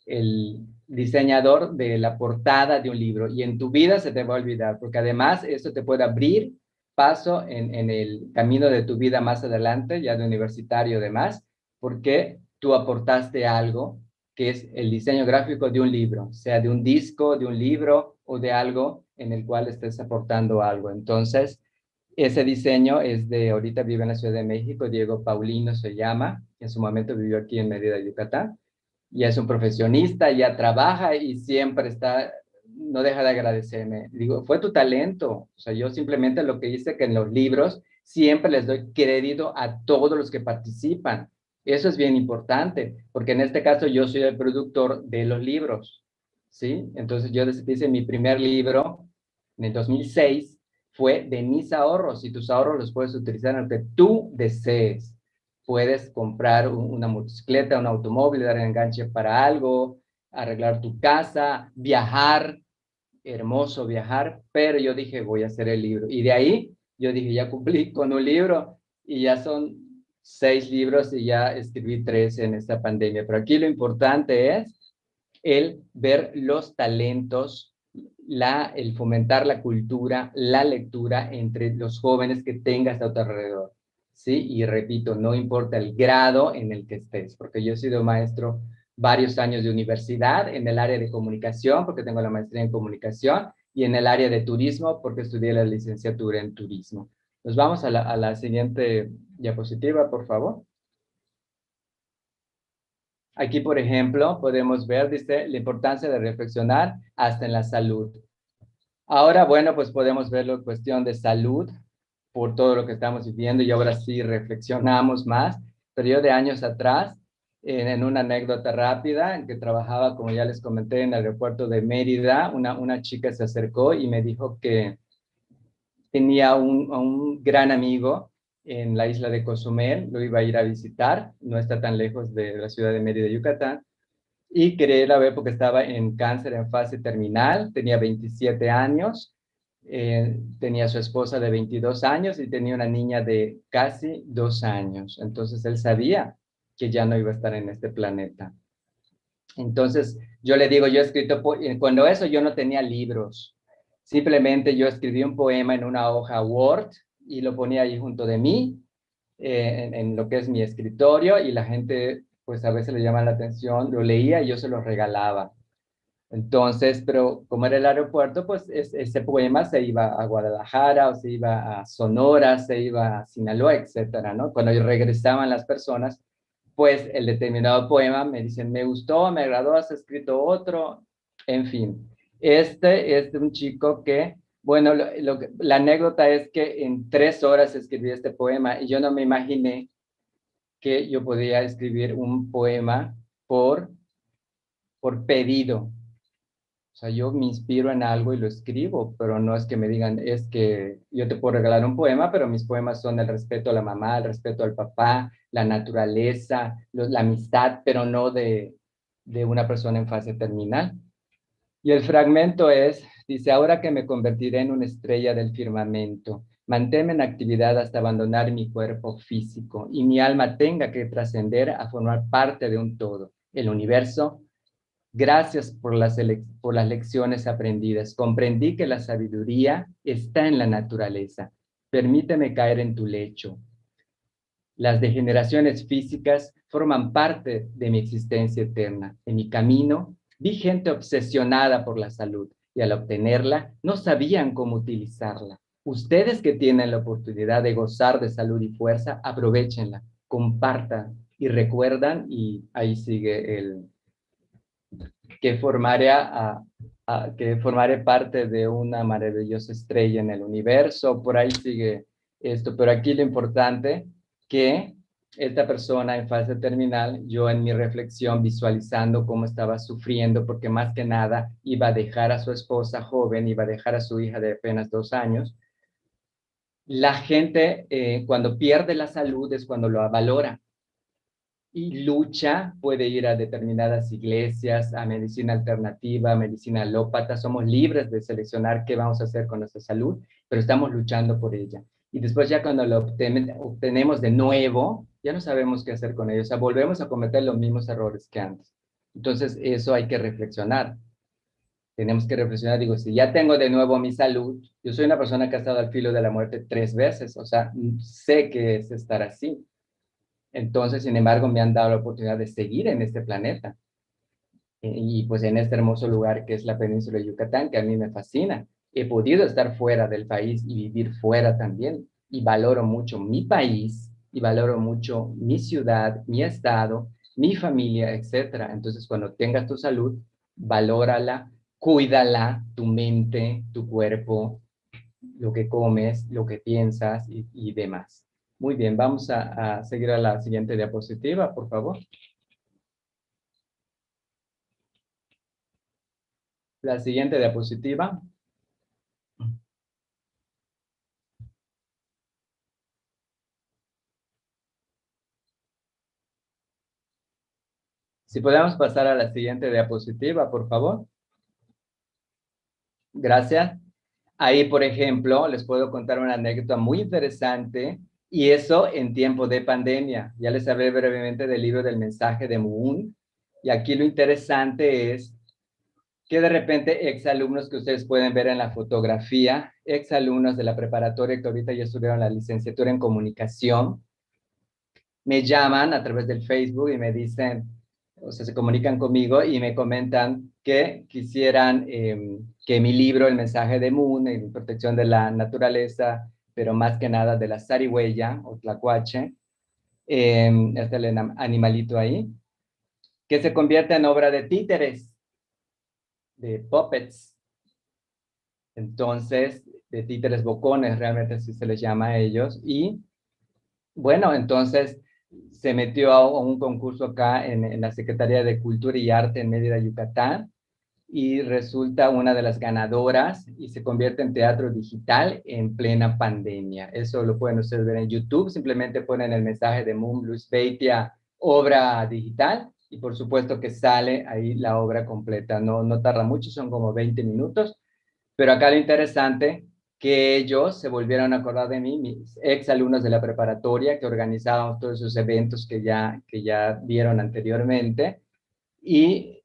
el diseñador de la portada de un libro y en tu vida se te va a olvidar, porque además eso te puede abrir paso en el camino de tu vida más adelante, ya de universitario y demás, porque tú aportaste algo que es el diseño gráfico de un libro, sea de un disco, de un libro o de algo en el cual estés aportando algo. Entonces, ese diseño es de, ahorita vive en la Ciudad de México, Diego Paulino se llama, en su momento vivió aquí en Mérida, Yucatán, y es un profesionista, ya trabaja y siempre está, no deja de agradecerme. Digo, fue tu talento, o sea, yo simplemente lo que hice que en los libros siempre les doy crédito a todos los que participan. Eso es bien importante, porque en este caso yo soy el productor de los libros, ¿sí? Entonces yo hice mi primer libro en el 2006, fue de mis ahorros, y tus ahorros los puedes utilizar en lo que tú desees. Puedes comprar una motocicleta, un automóvil, dar enganche para algo, arreglar tu casa, viajar, hermoso viajar, pero yo dije, voy a hacer el libro. Y de ahí yo dije, ya cumplí con un libro y ya son 6 libros y ya escribí 3 en esta pandemia. Pero aquí lo importante es el ver los talentos, el fomentar la cultura, la lectura entre los jóvenes que tengas a tu alrededor. ¿Sí? Y repito, no importa el grado en el que estés, porque yo he sido maestro varios años de universidad en el área de comunicación, porque tengo la maestría en comunicación, y en el área de turismo, porque estudié la licenciatura en turismo. Nos vamos a la siguiente diapositiva, por favor. Aquí, por ejemplo, podemos ver, dice, la importancia de reflexionar hasta en la salud. Ahora, bueno, pues podemos verlo en cuestión de salud, por todo lo que estamos viviendo, y ahora sí reflexionamos más. Pero yo de años atrás, en una anécdota rápida, en que trabajaba, como ya les comenté, en el aeropuerto de Mérida, una chica se acercó y me dijo que tenía a un gran amigo en la isla de Cozumel, lo iba a ir a visitar, no está tan lejos de la ciudad de Mérida, Yucatán, y quería ir a ver porque estaba en cáncer en fase terminal, tenía 27 años, tenía su esposa de 22 años y tenía una niña de casi 2 años. Entonces él sabía que ya no iba a estar en este planeta. Entonces yo le digo, yo he escrito, cuando eso yo no tenía libros, simplemente yo escribí un poema en una hoja Word y lo ponía ahí junto de mí, en lo que es mi escritorio, y la gente pues a veces le llama la atención, lo leía y yo se lo regalaba. Entonces, pero como era el aeropuerto, pues ese poema se iba a Guadalajara, o se iba a Sonora, se iba a Sinaloa, etcétera, ¿no? Cuando regresaban las personas, pues el determinado poema me dicen, me gustó, me agradó, has escrito otro, en fin. Este es de un chico que, bueno, la anécdota es que en 3 horas escribí este poema y yo no me imaginé que yo podía escribir un poema por pedido. O sea, yo me inspiro en algo y lo escribo, pero no es que me digan, es que yo te puedo regalar un poema, pero mis poemas son el respeto a la mamá, el respeto al papá, la naturaleza, la amistad, pero no de una persona en fase terminal. Y el fragmento dice, ahora que me convertiré en una estrella del firmamento, manténme en actividad hasta abandonar mi cuerpo físico y mi alma tenga que trascender a formar parte de un todo, el universo. Gracias por por las lecciones aprendidas. Comprendí que la sabiduría está en la naturaleza. Permíteme caer en tu lecho. Las degeneraciones físicas forman parte de mi existencia eterna. En mi camino vi gente obsesionada por la salud y al obtenerla no sabían cómo utilizarla. Ustedes que tienen la oportunidad de gozar de salud y fuerza, aprovechenla, compartan y recuerdan, y ahí sigue que que formaré parte de una maravillosa estrella en el universo. Por ahí sigue esto, pero aquí lo importante que esta persona en fase terminal, yo en mi reflexión visualizando cómo estaba sufriendo, porque más que nada iba a dejar a su esposa joven, iba a dejar a su hija de apenas 2 años. La gente cuando pierde la salud es cuando lo valora y lucha, puede ir a determinadas iglesias, a medicina alternativa, a medicina alópata. Somos libres de seleccionar qué vamos a hacer con nuestra salud, pero estamos luchando por ella. Y después ya cuando lo obtenemos de nuevo, ya no sabemos qué hacer con ello. O sea, volvemos a cometer los mismos errores que antes. Entonces, eso hay que reflexionar. Tenemos que reflexionar, digo, si ya tengo de nuevo mi salud, yo soy una persona que ha estado al filo de la muerte 3 veces, o sea, sé que es estar así. Entonces, sin embargo, me han dado la oportunidad de seguir en este planeta y pues en este hermoso lugar que es la península de Yucatán, que a mí me fascina. He podido estar fuera del país y vivir fuera también y valoro mucho mi país y valoro mucho mi ciudad, mi estado, mi familia, etcétera. Entonces, cuando tengas tu salud, valórala, cuídala, tu mente, tu cuerpo, lo que comes, lo que piensas y demás. Muy bien, vamos a seguir a la siguiente diapositiva, por favor. La siguiente diapositiva. Si podemos pasar a la siguiente diapositiva, por favor. Gracias. Ahí, por ejemplo, les puedo contar una anécdota muy interesante y eso en tiempo de pandemia. Ya les hablé brevemente del libro del mensaje de Moon y aquí lo interesante es que de repente exalumnos que ustedes pueden ver en la fotografía, exalumnos de la preparatoria que ahorita ya estudiaron la licenciatura en comunicación, me llaman a través del Facebook y me dicen, o sea, se comunican conmigo y me comentan que quisieran que mi libro, El mensaje de Moon, en protección de la naturaleza, pero más que nada de la zarigüeya o tlacuache, este el animalito ahí, que se convierta en obra de títeres, de puppets. Entonces, de títeres bocones, realmente así se les llama a ellos. Y bueno, entonces se metió a un concurso acá en la Secretaría de Cultura y Arte en Mérida, Yucatán, y resulta una de las ganadoras y se convierte en teatro digital en plena pandemia. Eso lo pueden ustedes ver en YouTube, simplemente ponen el mensaje de Moon Luis Beitia, obra digital, y por supuesto que sale ahí la obra completa. No tarda mucho, son como 20 minutos, pero acá lo interesante que ellos se volvieron a acordar de mí, mis ex alumnos de la preparatoria, que organizábamos todos esos eventos que ya vieron anteriormente, y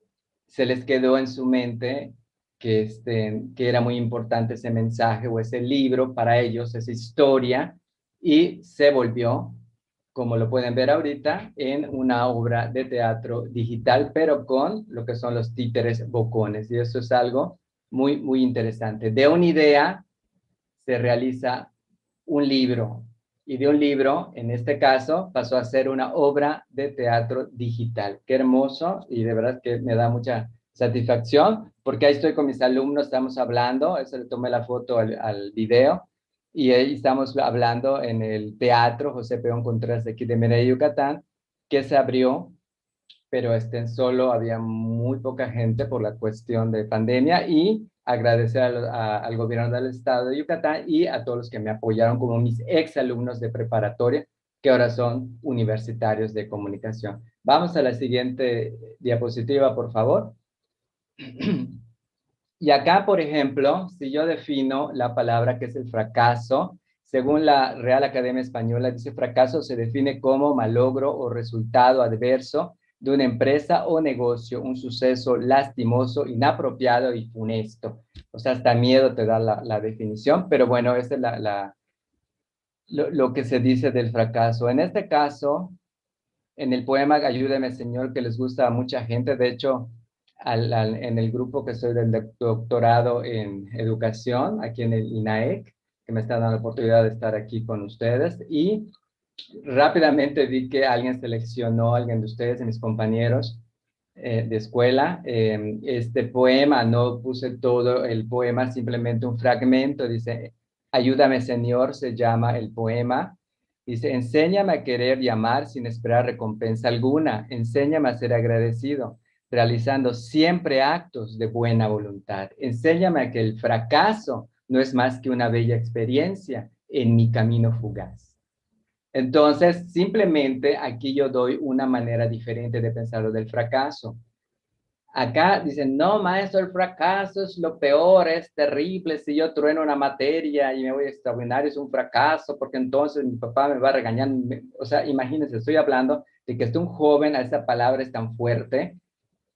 se les quedó en su mente que era muy importante ese mensaje o ese libro para ellos, esa historia, y se volvió, como lo pueden ver ahorita, en una obra de teatro digital, pero con lo que son los títeres bocones, y eso es algo muy, muy interesante. De una idea se realiza un libro y de un libro, en este caso, pasó a ser una obra de teatro digital. Qué hermoso y de verdad que me da mucha satisfacción porque ahí estoy con mis alumnos, estamos hablando, eso le tomé la foto al video y ahí estamos hablando en el teatro José Peón Contreras de aquí de Mérida, Yucatán, que se abrió pero solo había muy poca gente por la cuestión de pandemia y agradecer al gobierno del estado de Yucatán y a todos los que me apoyaron como mis ex alumnos de preparatoria que ahora son universitarios de comunicación. Vamos a la siguiente diapositiva, por favor. Y acá, por ejemplo, si yo defino la palabra que es el fracaso, según la Real Academia Española, dice fracaso se define como malogro o resultado adverso de una empresa o negocio, un suceso lastimoso, inapropiado y funesto. O sea, hasta miedo te da la definición, pero bueno, esa es lo que se dice del fracaso. En este caso, en el poema Ayúdame Señor, que les gusta a mucha gente, de hecho, en el grupo que soy del doctorado en educación, aquí en el INAEC, que me está dando la oportunidad de estar aquí con ustedes, y rápidamente vi que alguien seleccionó, alguien de ustedes, de mis compañeros de escuela, este poema, no puse todo el poema, simplemente un fragmento, dice, Ayúdame Señor, se llama el poema. Dice, enséñame a querer y amar sin esperar recompensa alguna. Enséñame a ser agradecido, realizando siempre actos de buena voluntad. Enséñame a que el fracaso no es más que una bella experiencia en mi camino fugaz. Entonces, simplemente aquí yo doy una manera diferente de pensar lo del fracaso. Acá dicen, no, maestro, el fracaso es lo peor, es terrible. Si yo trueno una materia y me voy a extraordinario, es un fracaso, porque entonces mi papá me va a regañar. O sea, imagínense, estoy hablando de que un joven, a esa palabra es tan fuerte.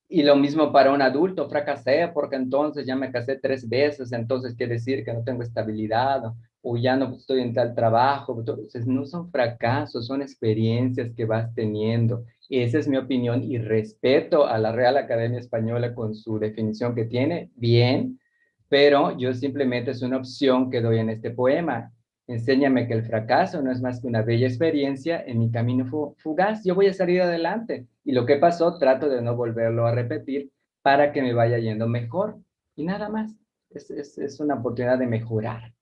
Y lo mismo para un adulto, fracasé porque entonces ya me casé 3 veces, entonces quiere decir que no tengo estabilidad o ya no estoy en tal trabajo. Entonces no son fracasos, son experiencias que vas teniendo. Esa es mi opinión y respeto a la Real Academia Española con su definición que tiene, bien, pero yo simplemente es una opción que doy en este poema. Enséñame que el fracaso no es más que una bella experiencia en mi camino fugaz. Yo voy a salir adelante. Y lo que pasó, trato de no volverlo a repetir para que me vaya yendo mejor. Y nada más. Es una oportunidad de mejorar.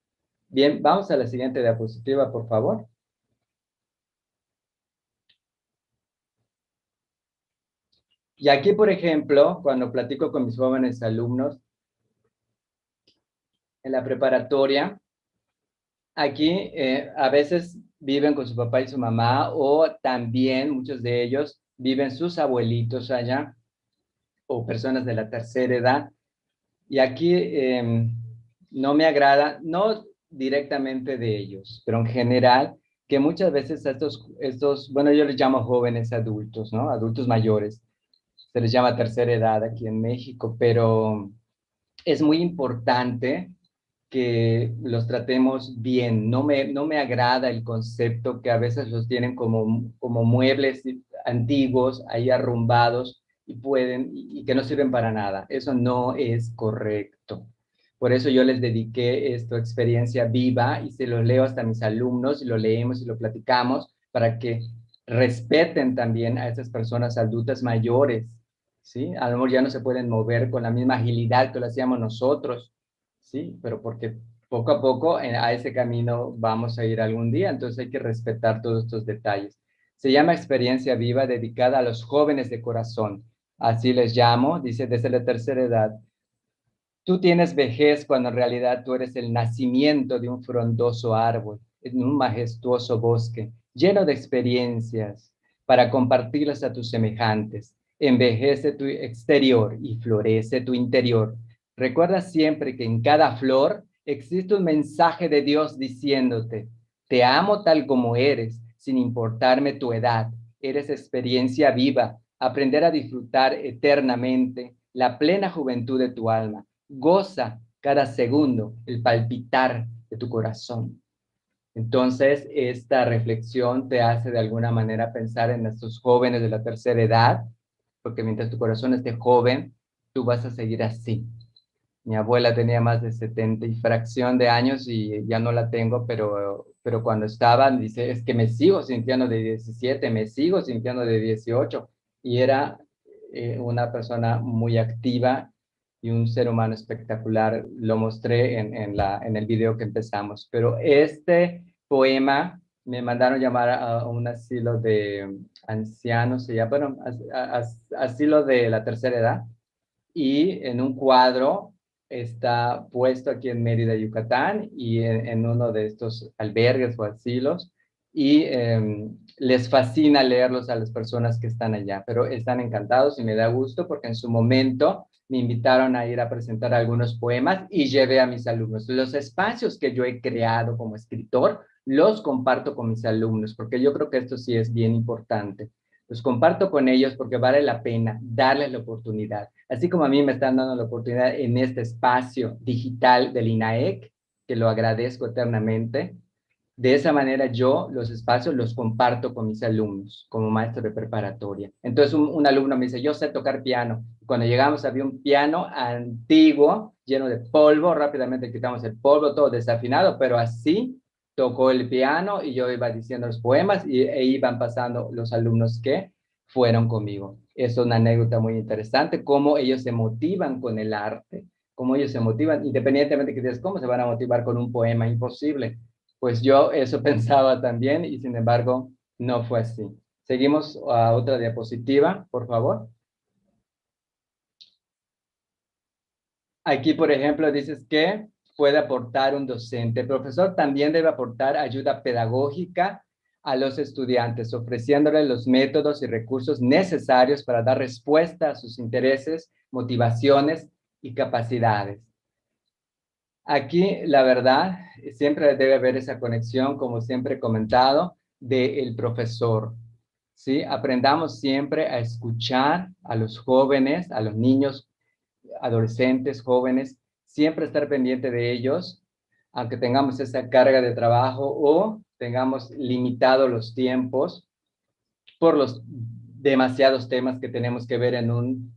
Bien, vamos a la siguiente diapositiva, por favor. Y aquí, por ejemplo, cuando platico con mis jóvenes alumnos en la preparatoria, aquí a veces viven con su papá y su mamá o también muchos de ellos viven sus abuelitos allá o personas de la tercera edad. Y aquí no me agrada, no directamente de ellos, pero en general, que muchas veces a bueno, yo les llamo jóvenes adultos, ¿no? Adultos mayores, se les llama tercera edad aquí en México, pero es muy importante que los tratemos bien. No me agrada el concepto que a veces los tienen como muebles antiguos, ahí arrumbados y que no sirven para nada. Eso no es correcto. Por eso yo les dediqué esta experiencia viva y se lo leo hasta a mis alumnos y lo leemos y lo platicamos para que respeten también a esas personas adultas mayores, ¿sí? A lo mejor ya no se pueden mover con la misma agilidad que lo hacíamos nosotros, ¿sí? Pero porque poco a poco a ese camino vamos a ir algún día, entonces hay que respetar todos estos detalles. Se llama Experiencia Viva, dedicada a los jóvenes de corazón. Así les llamo, dice, desde la tercera edad. Tú tienes vejez cuando en realidad tú eres el nacimiento de un frondoso árbol, en un majestuoso bosque, lleno de experiencias para compartirlas a tus semejantes. Envejece tu exterior y florece tu interior. Recuerda siempre que en cada flor existe un mensaje de Dios diciéndote, te amo tal como eres, sin importarme tu edad. Eres experiencia viva, aprender a disfrutar eternamente la plena juventud de tu alma. Goza cada segundo el palpitar de tu corazón. Entonces, esta reflexión te hace de alguna manera pensar en estos jóvenes de la tercera edad, porque mientras tu corazón esté joven, tú vas a seguir así. Mi abuela tenía más de 70 y fracción de años y ya no la tengo, pero cuando estaba, dice, es que me sigo sintiendo de 17, me sigo sintiendo de 18. Y era una persona muy activa y un ser humano espectacular. Lo mostré en el video que empezamos. Pero este poema me mandaron llamar a un asilo de ancianos, bueno, asilo de la tercera edad. Y en un cuadro está puesto aquí en Mérida, Yucatán, y en uno de estos albergues o asilos, y les fascina leerlos a las personas que están allá, pero están encantados y me da gusto porque en su momento me invitaron a ir a presentar algunos poemas y llevé a mis alumnos. Los espacios que yo he creado como escritor, los comparto con mis alumnos, porque yo creo que esto sí es bien importante. Los comparto con ellos porque vale la pena darles la oportunidad. Así como a mí me están dando la oportunidad en este espacio digital del INAEC, que lo agradezco eternamente. De esa manera yo los espacios los comparto con mis alumnos como maestro de preparatoria. Entonces un alumno me dice, yo sé tocar piano. Cuando llegamos había un piano antiguo, lleno de polvo, rápidamente quitamos el polvo, todo desafinado, pero así tocó el piano y yo iba diciendo los poemas e iban pasando los alumnos que fueron conmigo. Es una anécdota muy interesante, cómo ellos se motivan con el arte, cómo ellos se motivan, independientemente que digas, ¿cómo se van a motivar con un poema? Imposible. Pues yo eso pensaba también y sin embargo no fue así. Seguimos a otra diapositiva, por favor. Aquí, por ejemplo, dices que puede aportar un docente. El profesor también debe aportar ayuda pedagógica a los estudiantes, ofreciéndoles los métodos y recursos necesarios para dar respuesta a sus intereses, motivaciones y capacidades. Aquí, la verdad, siempre debe haber esa conexión, como siempre he comentado, del profesor, ¿sí? Aprendamos siempre a escuchar a los jóvenes, a los niños, adolescentes, jóvenes, siempre estar pendiente de ellos, aunque tengamos esa carga de trabajo o tengamos limitados los tiempos por los demasiados temas que tenemos que ver en un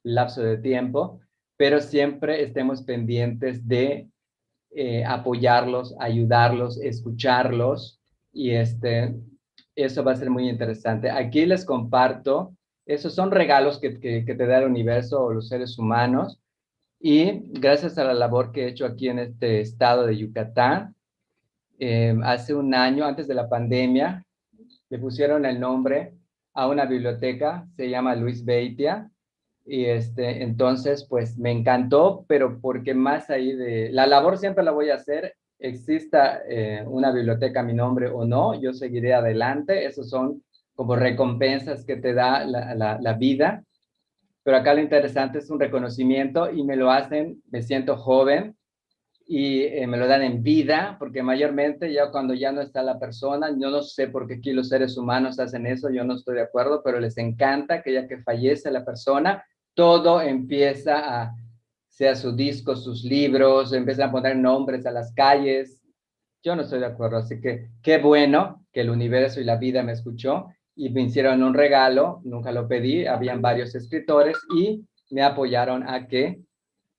lapso de tiempo, pero siempre estemos pendientes de apoyarlos, ayudarlos, escucharlos y eso va a ser muy interesante. Aquí les comparto, esos son regalos que te da el universo o los seres humanos y gracias a la labor que he hecho aquí en este estado de Yucatán, hace un año, antes de la pandemia, le pusieron el nombre a una biblioteca, se llama Luis Beitia, y entonces, pues me encantó, pero porque más ahí de, la labor siempre la voy a hacer, exista una biblioteca a mi nombre o no, yo seguiré adelante, esos son como recompensas que te da la vida, pero acá lo interesante es un reconocimiento y me lo hacen, me siento joven y me lo dan en vida, porque mayormente ya cuando ya no está la persona, yo no sé por qué aquí los seres humanos hacen eso, yo no estoy de acuerdo, pero les encanta que ya que fallece la persona, todo empieza a, sea su disco, sus libros, empiezan a poner nombres a las calles. Yo no estoy de acuerdo, así que qué bueno que el universo y la vida me escuchó y me hicieron un regalo, nunca lo pedí, habían varios escritores y me apoyaron a que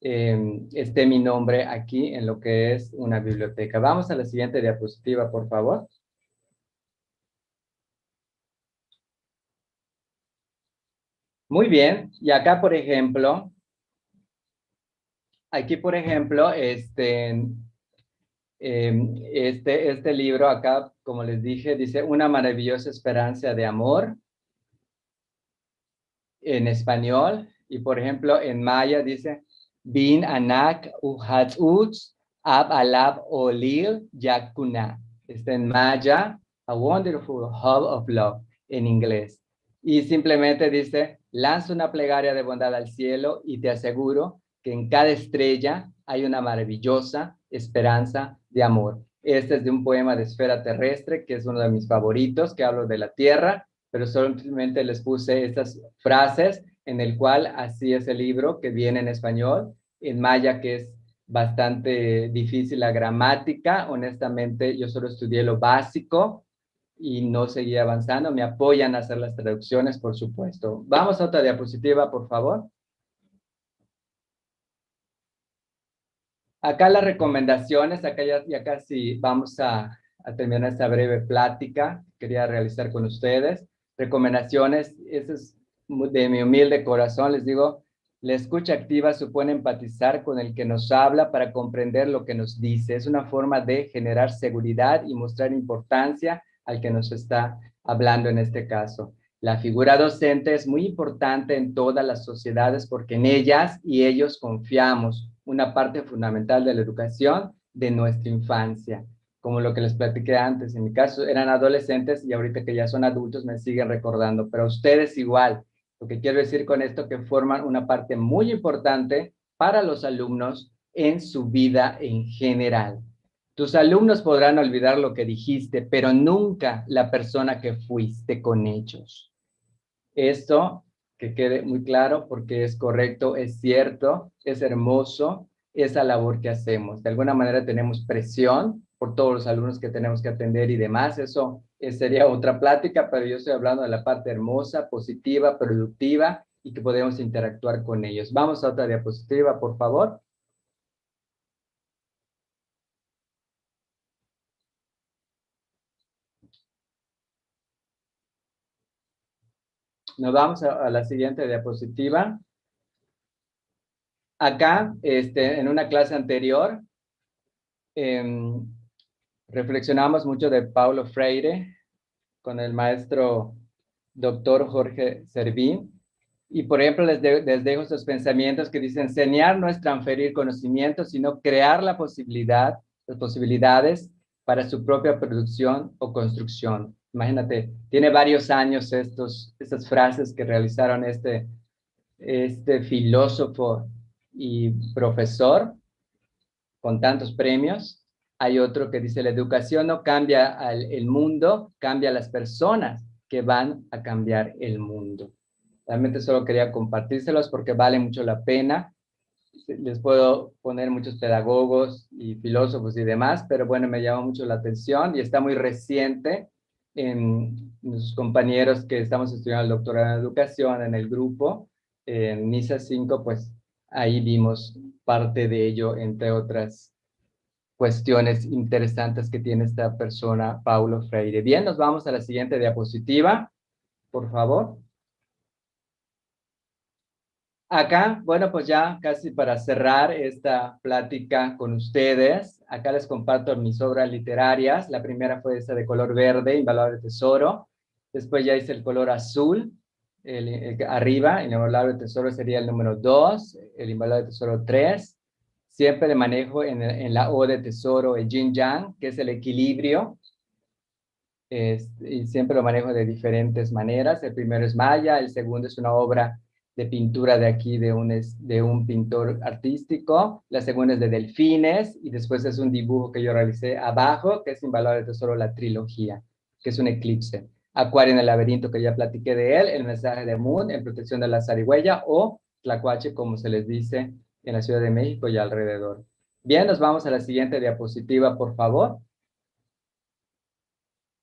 esté mi nombre aquí en lo que es una biblioteca. Vamos a la siguiente diapositiva, por favor. Muy bien, y acá, por ejemplo, este libro acá, como les dije, dice Una maravillosa esperanza de amor en español, y por ejemplo, en maya dice Bin anak uhat'uts ab alab olil yakuna. Está en maya, A Wonderful Hub of Love, en inglés. Y simplemente dice, lanza una plegaria de bondad al cielo y te aseguro que en cada estrella hay una maravillosa esperanza de amor. Este es de un poema de Esfera Terrestre, que es uno de mis favoritos, que hablo de la Tierra, pero solamente les puse estas frases en el cual así es el libro que viene en español, en maya que es bastante difícil la gramática, honestamente yo solo estudié lo básico y no seguí avanzando, me apoyan a hacer las traducciones, por supuesto. Vamos a otra diapositiva, por favor. Acá las recomendaciones, acá ya casi vamos a terminar esta breve plática que quería realizar con ustedes. Recomendaciones, eso es de mi humilde corazón, les digo, la escucha activa supone empatizar con el que nos habla para comprender lo que nos dice. Es una forma de generar seguridad y mostrar importancia al que nos está hablando en este caso. La figura docente es muy importante en todas las sociedades porque en ellas y ellos confiamos, una parte fundamental de la educación de nuestra infancia. Como lo que les platiqué antes, en mi caso eran adolescentes y ahorita que ya son adultos me siguen recordando, pero ustedes igual, Lo que quiero decir con esto que forman una parte muy importante para los alumnos en su vida en general. Tus alumnos podrán olvidar lo que dijiste, pero nunca la persona que fuiste con ellos. Esto que quede muy claro porque es correcto, es cierto, es hermoso esa labor que hacemos. De alguna manera tenemos presión por todos los alumnos que tenemos que atender y demás. Eso sería otra plática, pero yo estoy hablando de la parte hermosa, positiva, productiva y que podemos interactuar con ellos. Vamos a otra diapositiva, por favor. Nos vamos a la siguiente diapositiva. Acá, en una clase anterior, reflexionamos mucho de Paulo Freire con el maestro doctor Jorge Servín. Y, por ejemplo, les dejo estos pensamientos que dicen, enseñar no es transferir conocimiento, sino crear las posibilidades para su propia producción o construcción. Imagínate, tiene varios años estas frases que realizaron este filósofo y profesor con tantos premios. Hay otro que dice, la educación no cambia el mundo, cambia las personas que van a cambiar el mundo. Realmente solo quería compartírselos porque vale mucho la pena. Les puedo poner muchos pedagogos y filósofos y demás, pero bueno, me llama mucho la atención y está muy reciente en nuestros compañeros que estamos estudiando el doctorado en educación en el grupo, en NISA 5, pues ahí vimos parte de ello, entre otras cuestiones interesantes que tiene esta persona, Paulo Freire. Bien, nos vamos a la siguiente diapositiva, por favor. Acá, bueno, pues ya casi para cerrar esta plática con ustedes, acá les comparto mis obras literarias. La primera fue esta de color verde, Invaluable Tesoro. Después ya hice el color azul, arriba, el Invaluable Tesoro sería el número 2, el Invaluable Tesoro 3. Siempre le manejo en la O de tesoro el yin yang, que es el equilibrio. Y siempre lo manejo de diferentes maneras. El primero es Maya, el segundo es una obra de pintura de aquí de un pintor artístico, la segunda es de delfines y después es un dibujo que yo realicé abajo, que es Invaluable Tesoro, la trilogía, que es un eclipse. Acuario en el laberinto, que ya platiqué de él, El mensaje de Moon, En protección de la zarigüeya, o Tlacuache, como se les dice en la Ciudad de México y alrededor. Bien, nos vamos a la siguiente diapositiva, por favor.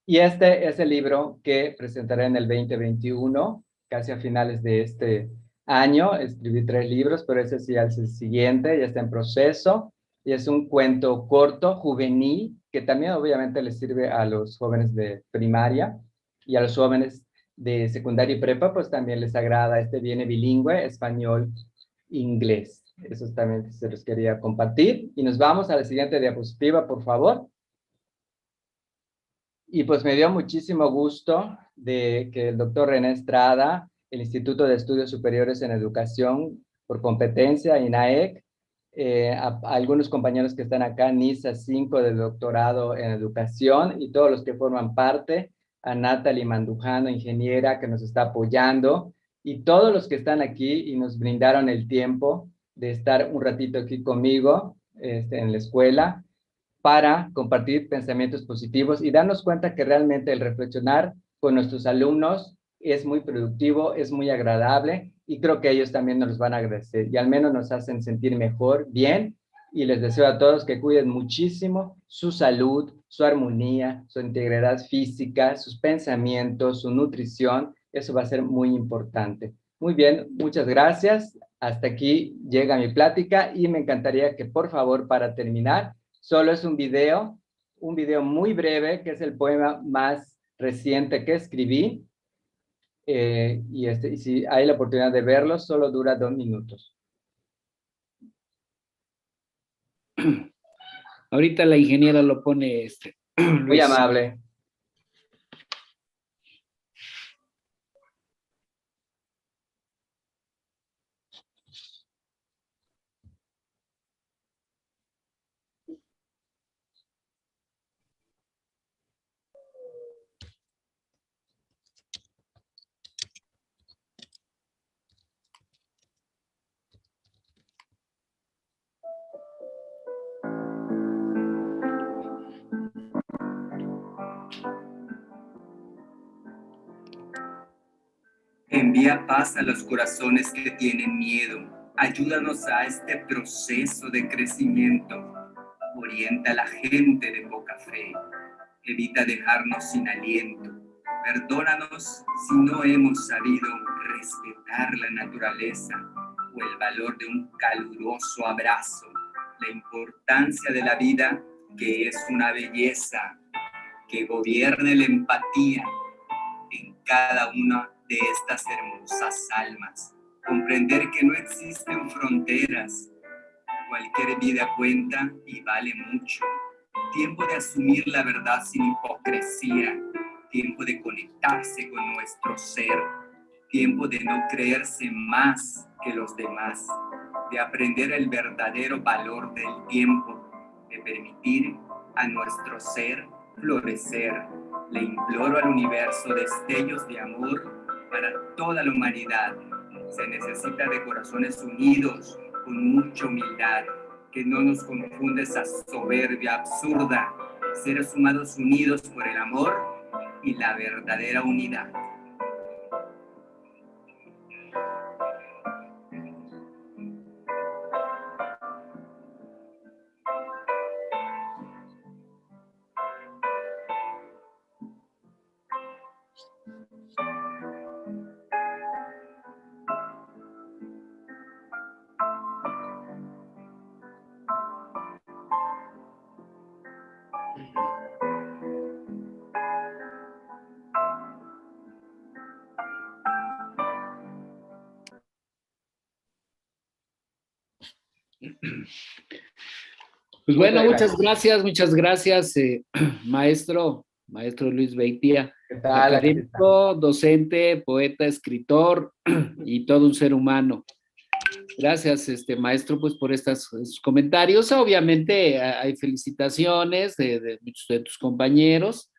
Y este es el libro que presentaré en el 2021, casi a finales de este año. Escribí 3 libros, pero ese sí es el siguiente, ya está en proceso. Y es un cuento corto, juvenil, que también obviamente le sirve a los jóvenes de primaria y a los jóvenes de secundaria y prepa, pues también les agrada. Este viene bilingüe, español, inglés. Eso también se los quería compartir. Y nos vamos a la siguiente diapositiva, por favor. Y pues me dio muchísimo gusto de que el doctor René Estrada, el Instituto de Estudios Superiores en Educación por Competencia, INAEC, a algunos compañeros que están acá, NISA 5 del doctorado en Educación y todos los que forman parte, a Natalie Mandujano, ingeniera, que nos está apoyando, y todos los que están aquí y nos brindaron el tiempo de estar un ratito aquí conmigo en la escuela, para compartir pensamientos positivos y darnos cuenta que realmente el reflexionar con nuestros alumnos es muy productivo, es muy agradable y creo que ellos también nos van a agradecer y al menos nos hacen sentir mejor, bien, y les deseo a todos que cuiden muchísimo su salud, su armonía, su integridad física, sus pensamientos, su nutrición. Eso va a ser muy importante. Muy bien, muchas gracias. Hasta aquí llega mi plática y me encantaría que, por favor, para terminar, solo es un video muy breve, que es el poema más reciente que escribí. Y si hay la oportunidad de verlo, solo dura 2 minutos. Ahorita la ingeniera lo pone Muy Luis. amable. Envía paz a los corazones que tienen miedo. Ayúdanos a este proceso de crecimiento. Orienta a la gente de poca fe. Evita dejarnos sin aliento. Perdónanos si no hemos sabido respetar la naturaleza o el valor de un caluroso abrazo. La importancia de la vida, que es una belleza, que gobierne la empatía en cada una de estas hermosas almas. Comprender que no existen fronteras. Cualquier vida cuenta y vale mucho. Tiempo de asumir la verdad sin hipocresía. Tiempo de conectarse con nuestro ser. Tiempo de no creerse más que los demás. De aprender el verdadero valor del tiempo. De permitir a nuestro ser florecer. Le imploro al universo destellos de amor para toda la humanidad. Se necesita de corazones unidos, con mucha humildad, que no nos confunda esa soberbia absurda. Seres humanos unidos por el amor y la verdadera unidad. Pues bueno, muchas gracias, maestro Luis Beitia, ¿Qué tal? académico, docente, poeta, escritor y todo un ser humano. Gracias, maestro, pues por estos comentarios. Obviamente hay felicitaciones de muchos de tus compañeros.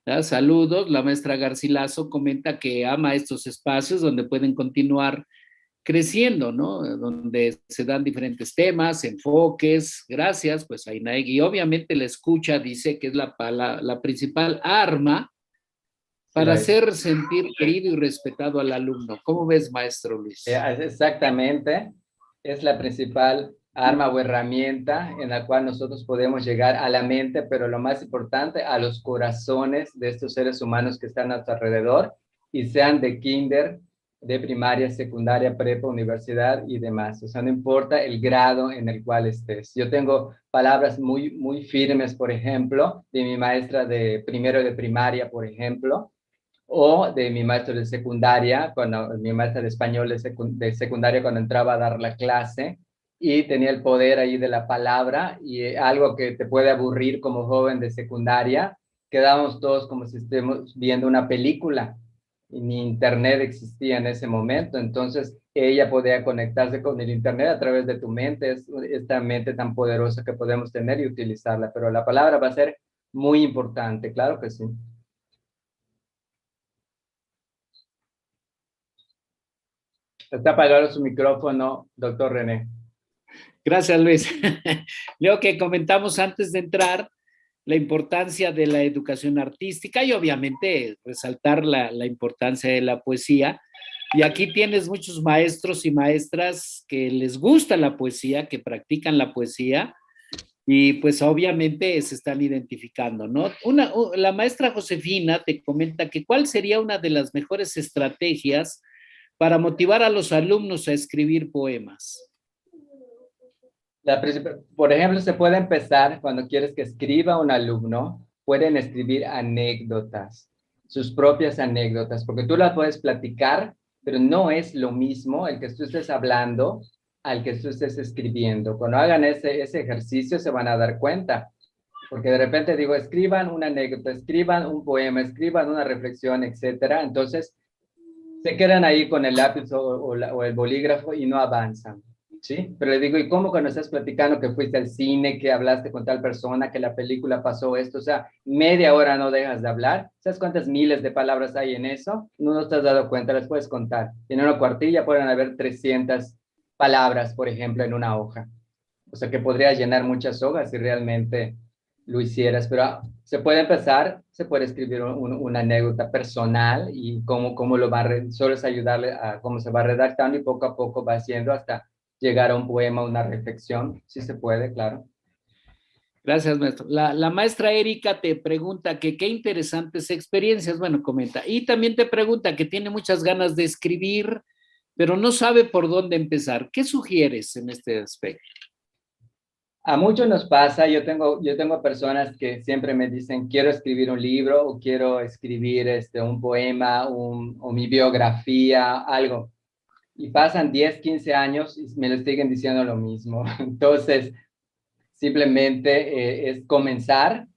¿Verdad? Saludos. La maestra Garcilaso comenta que ama estos espacios donde pueden continuar creciendo, ¿no? Donde se dan diferentes temas, enfoques. Gracias, pues a INAEG. Y obviamente la escucha dice que es la principal arma para hacer sentir querido y respetado al alumno. ¿Cómo ves, maestro Luis? Exactamente. Es la principal arma o herramienta en la cual nosotros podemos llegar a la mente, pero lo más importante, a los corazones de estos seres humanos que están a nuestro alrededor, y sean de kinder, de primaria, secundaria, prepa, universidad y demás. O sea, no importa el grado en el cual estés. Yo tengo palabras muy firmes, por ejemplo, de mi maestra de primero de primaria, por ejemplo, o de mi maestro de secundaria, cuando mi maestra de español de secundaria, cuando entraba a dar la clase, y tenía el poder ahí de la palabra, y algo que te puede aburrir como joven de secundaria, quedábamos todos como si estemos viendo una película, y ni internet existía en ese momento, entonces ella podía conectarse con el internet a través de tu mente, es esta mente tan poderosa que podemos tener y utilizarla, pero la palabra va a ser muy importante, claro que sí. Está apagado su micrófono, doctor René. Gracias, Luis. Lo que comentamos antes de entrar, la importancia de la educación artística y obviamente resaltar la importancia de la poesía. Y aquí tienes muchos maestros y maestras que les gusta la poesía, que practican la poesía y pues obviamente se están identificando, ¿no? La maestra Josefina te comenta que cuál sería una de las mejores estrategias para motivar a los alumnos a escribir poemas. Por ejemplo, se puede empezar cuando quieres que escriba un alumno, pueden escribir anécdotas, sus propias anécdotas, porque tú las puedes platicar, pero no es lo mismo el que tú estés hablando al que tú estés escribiendo. Cuando hagan ese ejercicio se van a dar cuenta, porque de repente digo, escriban una anécdota, escriban un poema, escriban una reflexión, etcétera. Entonces, se quedan ahí con el lápiz o el bolígrafo y no avanzan. ¿Sí? Pero le digo, ¿y cómo cuando estás platicando que fuiste al cine, que hablaste con tal persona, que la película pasó esto? O sea, media hora no dejas de hablar. ¿Sabes cuántas miles de palabras hay en eso? No te has dado cuenta, las puedes contar. En una cuartilla pueden haber 300 palabras, por ejemplo, en una hoja. O sea, que podría llenar muchas hojas si realmente lo hicieras, pero se puede empezar, se puede escribir una anécdota personal y cómo lo va solo es ayudarle a cómo se va redactando y poco a poco va haciendo hasta llegar a un poema, una reflexión, sí se puede, claro. Gracias, maestro. La maestra Erika te pregunta que qué interesantes experiencias, bueno, comenta, y también te pregunta que tiene muchas ganas de escribir, pero no sabe por dónde empezar. ¿Qué sugieres en este aspecto? A muchos nos pasa, yo tengo personas que siempre me dicen, quiero escribir un libro o quiero escribir un poema o mi biografía, algo. Y pasan 10, 15 años y me lo siguen diciendo lo mismo. Entonces, simplemente es comenzar,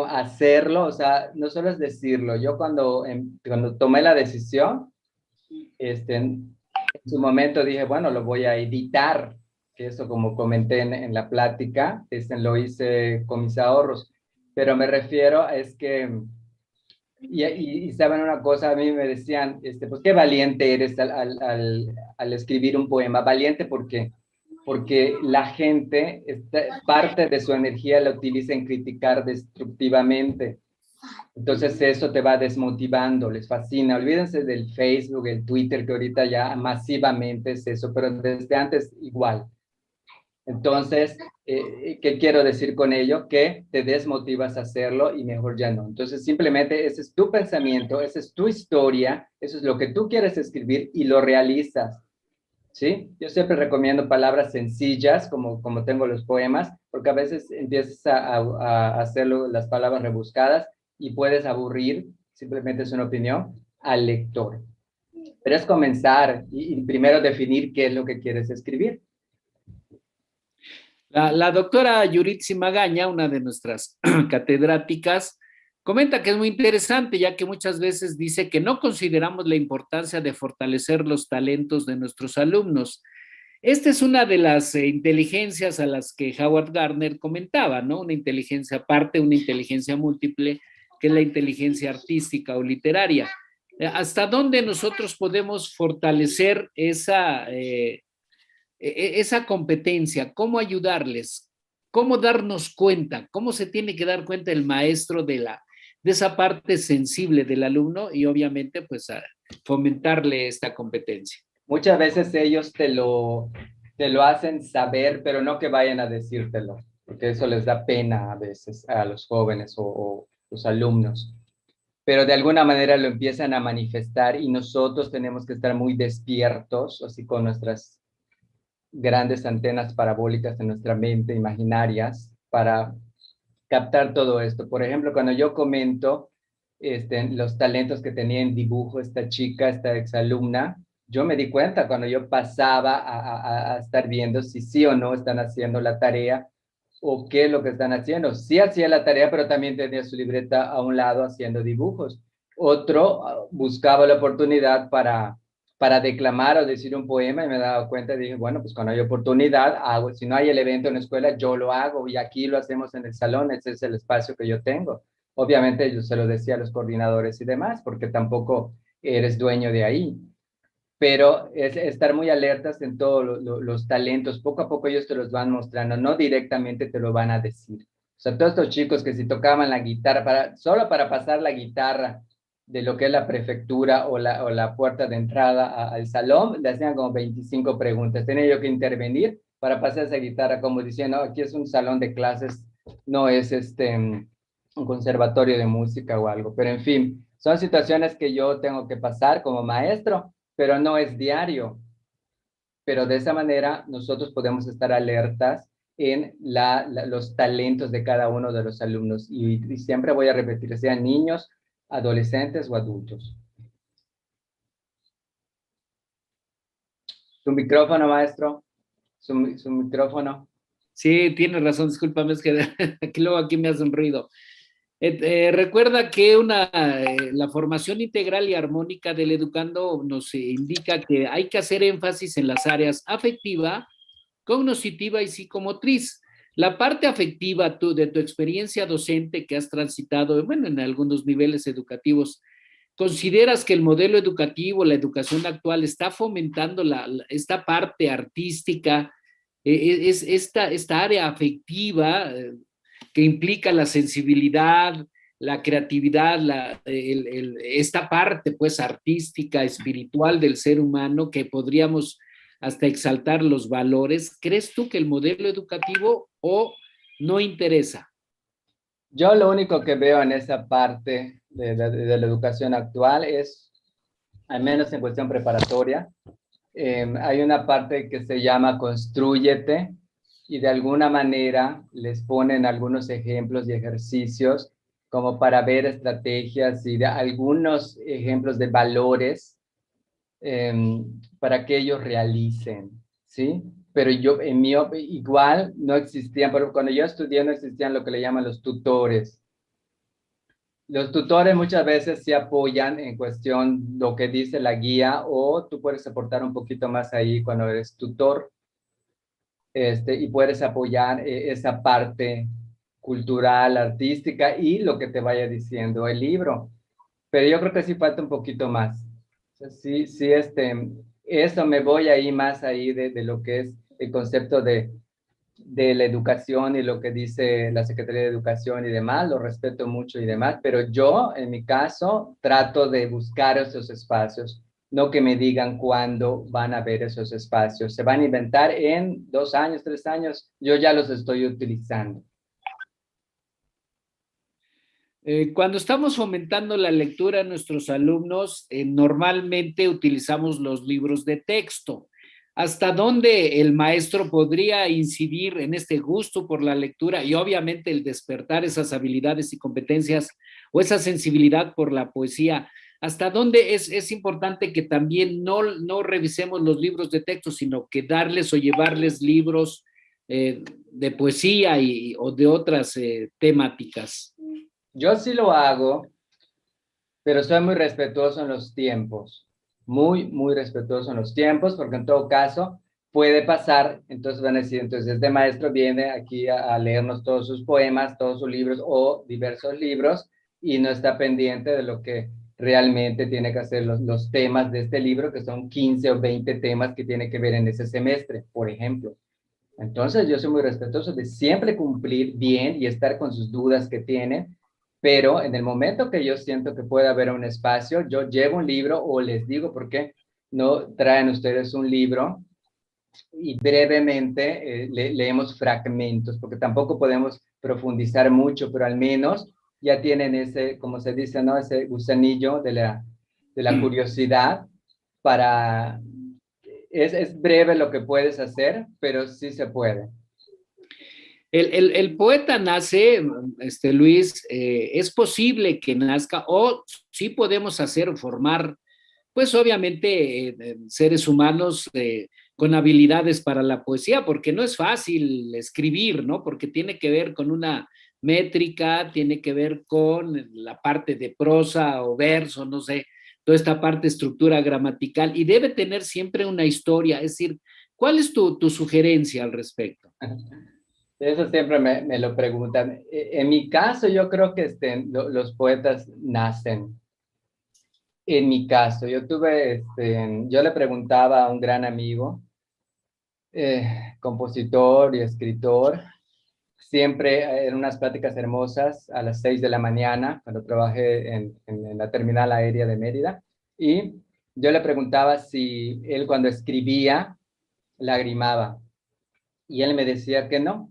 hacerlo, o sea, no solo es decirlo. Yo cuando tomé la decisión, en su momento dije, bueno, lo voy a editar, que eso como comenté en la plática, lo hice con mis ahorros, pero me refiero es que, y saben una cosa, a mí me decían, pues qué valiente eres al escribir un poema, valiente porque la gente, parte de su energía la utiliza en criticar destructivamente. Entonces eso te va desmotivando, les fascina. Olvídense del Facebook, el Twitter, que ahorita ya masivamente es eso, pero desde antes igual. Entonces, ¿qué quiero decir con ello? Que te desmotivas a hacerlo y mejor ya no. Entonces, simplemente ese es tu pensamiento, esa es tu historia, eso es lo que tú quieres escribir y lo realizas. ¿Sí? Yo siempre recomiendo palabras sencillas, como tengo los poemas, porque a veces empiezas a hacerlo las palabras rebuscadas y puedes aburrir, simplemente es una opinión, al lector. Pero es comenzar y primero definir qué es lo que quieres escribir. La doctora Yuritsi Magaña, una de nuestras catedráticas, comenta que es muy interesante, ya que muchas veces dice que no consideramos la importancia de fortalecer los talentos de nuestros alumnos. Esta es una de las inteligencias a las que Howard Gardner comentaba, ¿no? Una inteligencia aparte, una inteligencia múltiple, que es la inteligencia artística o literaria. ¿Hasta dónde nosotros podemos fortalecer esa competencia? ¿Cómo ayudarles? ¿Cómo darnos cuenta? ¿Cómo se tiene que dar cuenta el maestro de esa parte sensible del alumno y obviamente pues a fomentarle esta competencia? Muchas veces ellos te lo hacen saber, pero no que vayan a decírtelo, porque eso les da pena a veces a los jóvenes o los alumnos. Pero de alguna manera lo empiezan a manifestar y nosotros tenemos que estar muy despiertos, así con nuestras grandes antenas parabólicas en nuestra mente, imaginarias, para captar todo esto. Por ejemplo, cuando yo comento los talentos que tenía en dibujo esta chica, esta exalumna, yo me di cuenta cuando yo pasaba a estar viendo si sí o no están haciendo la tarea o qué es lo que están haciendo. Sí hacía la tarea, pero también tenía su libreta a un lado haciendo dibujos. Otro buscaba la oportunidad para declamar o decir un poema y me daba cuenta y dije, bueno, pues cuando hay oportunidad, hago. Si no hay el evento en la escuela, yo lo hago y aquí lo hacemos en el salón, ese es el espacio que yo tengo. Obviamente yo se lo decía a los coordinadores y demás, porque tampoco eres dueño de ahí, pero es estar muy alertas en todos los talentos. Poco a poco ellos te los van mostrando, no directamente te lo van a decir. O sea, todos estos chicos que si tocaban la guitarra, solo para pasar la guitarra de lo que es la prefectura o la puerta de entrada al salón, le hacían como 25 preguntas. Tenía yo que intervenir para pasar esa guitarra como diciendo, aquí es un salón de clases, no es un conservatorio de música o algo. Pero en fin, son situaciones que yo tengo que pasar como maestro, pero no es diario. Pero de esa manera nosotros podemos estar alertas en los talentos de cada uno de los alumnos. Y siempre voy a repetir, sean niños, adolescentes o adultos. Su micrófono, maestro. Su micrófono. Sí, tienes razón, discúlpame, es que luego aquí me hacen ruido. Recuerda que la formación integral y armónica del educando nos indica que hay que hacer énfasis en las áreas afectiva, cognitiva y psicomotriz. La parte afectiva de tu experiencia docente que has transitado, bueno, en algunos niveles educativos, ¿consideras que el modelo educativo, la educación actual, está fomentando esta parte artística, esta área afectiva? que implica la sensibilidad, la creatividad, esta parte pues artística, espiritual del ser humano, que podríamos hasta exaltar los valores. ¿Crees tú que el modelo educativo o no interesa? Yo lo único que veo en esa parte de la educación actual es, al menos en cuestión preparatoria, hay una parte que se llama Constrúyete, y de alguna manera les ponen algunos ejemplos y ejercicios como para ver estrategias y de algunos ejemplos de valores para que ellos realicen, ¿sí? Pero yo, igual no existían, pero cuando yo estudié no existían lo que le llaman los tutores. Los tutores muchas veces se apoyan en cuestión lo que dice la guía, o tú puedes aportar un poquito más ahí cuando eres tutor, y puedes apoyar esa parte cultural, artística y lo que te vaya diciendo el libro. Pero yo creo que sí falta un poquito más. O sea, sí, sí, eso me voy ahí más ahí de lo que es el concepto de la educación y lo que dice la Secretaría de Educación y demás, lo respeto mucho y demás, pero yo, en mi caso, trato de buscar esos espacios, no que me digan cuándo van a ver esos espacios. Se van a inventar en 2 años, 3 años, yo ya los estoy utilizando. Cuando estamos fomentando la lectura a nuestros alumnos, normalmente utilizamos los libros de texto. ¿Hasta dónde el maestro podría incidir en este gusto por la lectura y obviamente el despertar esas habilidades y competencias o esa sensibilidad por la poesía? ¿Hasta dónde es importante que también no revisemos los libros de texto, sino que darles o llevarles libros de poesía o de otras temáticas? Yo sí lo hago, pero soy muy respetuoso en los tiempos, muy, muy respetuoso en los tiempos, porque en todo caso puede pasar, entonces van a decir, entonces este maestro viene aquí a leernos todos sus poemas, todos sus libros o diversos libros, y no está pendiente de lo que realmente tiene que hacer los temas de este libro, que son 15 o 20 temas que tiene que ver en ese semestre, por ejemplo. Entonces yo soy muy respetuoso de siempre cumplir bien y estar con sus dudas que tiene, pero en el momento que yo siento que puede haber un espacio, yo llevo un libro o les digo por qué no traen ustedes un libro y brevemente leemos fragmentos, porque tampoco podemos profundizar mucho, pero al menos ya tienen ese, como se dice, ¿no? Ese gusanillo de la curiosidad para... Es breve lo que puedes hacer, pero sí se puede. El poeta nace, Luis, es posible que nazca, o sí podemos hacer o formar, pues obviamente, seres humanos con habilidades para la poesía, porque no es fácil escribir, ¿no? Porque tiene que ver con una métrica, tiene que ver con la parte de prosa o verso, no sé, toda esta parte estructura gramatical, y debe tener siempre una historia. Es decir, ¿cuál es tu sugerencia al respecto? Eso siempre me lo preguntan. En mi caso, yo creo que los poetas nacen. En mi caso, yo le preguntaba a un gran amigo, compositor y escritor, siempre en unas pláticas hermosas a las 6 de la mañana, cuando trabajé en la terminal aérea de Mérida, y yo le preguntaba si él cuando escribía lagrimaba, y él me decía que no,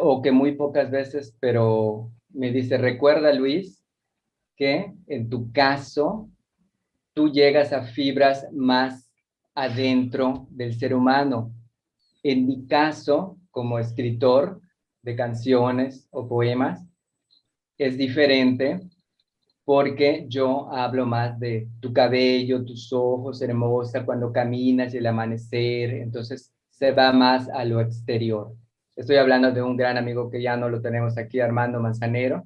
o que muy pocas veces, pero me dice, recuerda Luis, que en tu caso tú llegas a fibras más adentro del ser humano. En mi caso, como escritor de canciones o poemas, es diferente porque yo hablo más de tu cabello, tus ojos hermosa cuando caminas y el amanecer, entonces se va más a lo exterior. Estoy hablando de un gran amigo que ya no lo tenemos aquí, Armando Manzanero.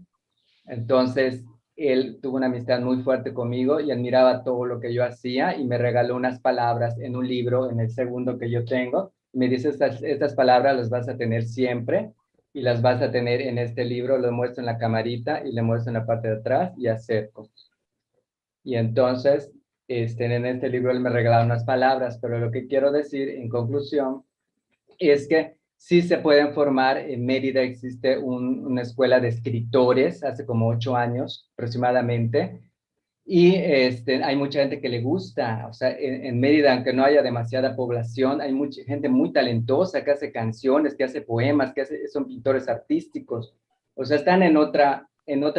Entonces, él tuvo una amistad muy fuerte conmigo y admiraba todo lo que yo hacía y me regaló unas palabras en un libro, en el segundo que yo tengo. Me dice, estas palabras las vas a tener siempre y las vas a tener en este libro. Lo muestro en la camarita y le muestro en la parte de atrás y acerco. Y entonces, en este libro él me regaló unas palabras, pero lo que quiero decir en conclusión es que sí se pueden formar. En Mérida existe una escuela de escritores hace como 8 años aproximadamente. Y hay mucha gente que le gusta, o sea, en Mérida, aunque no haya demasiada población, hay mucha gente muy talentosa que hace canciones, que hace poemas, son pintores artísticos. O sea, están en otra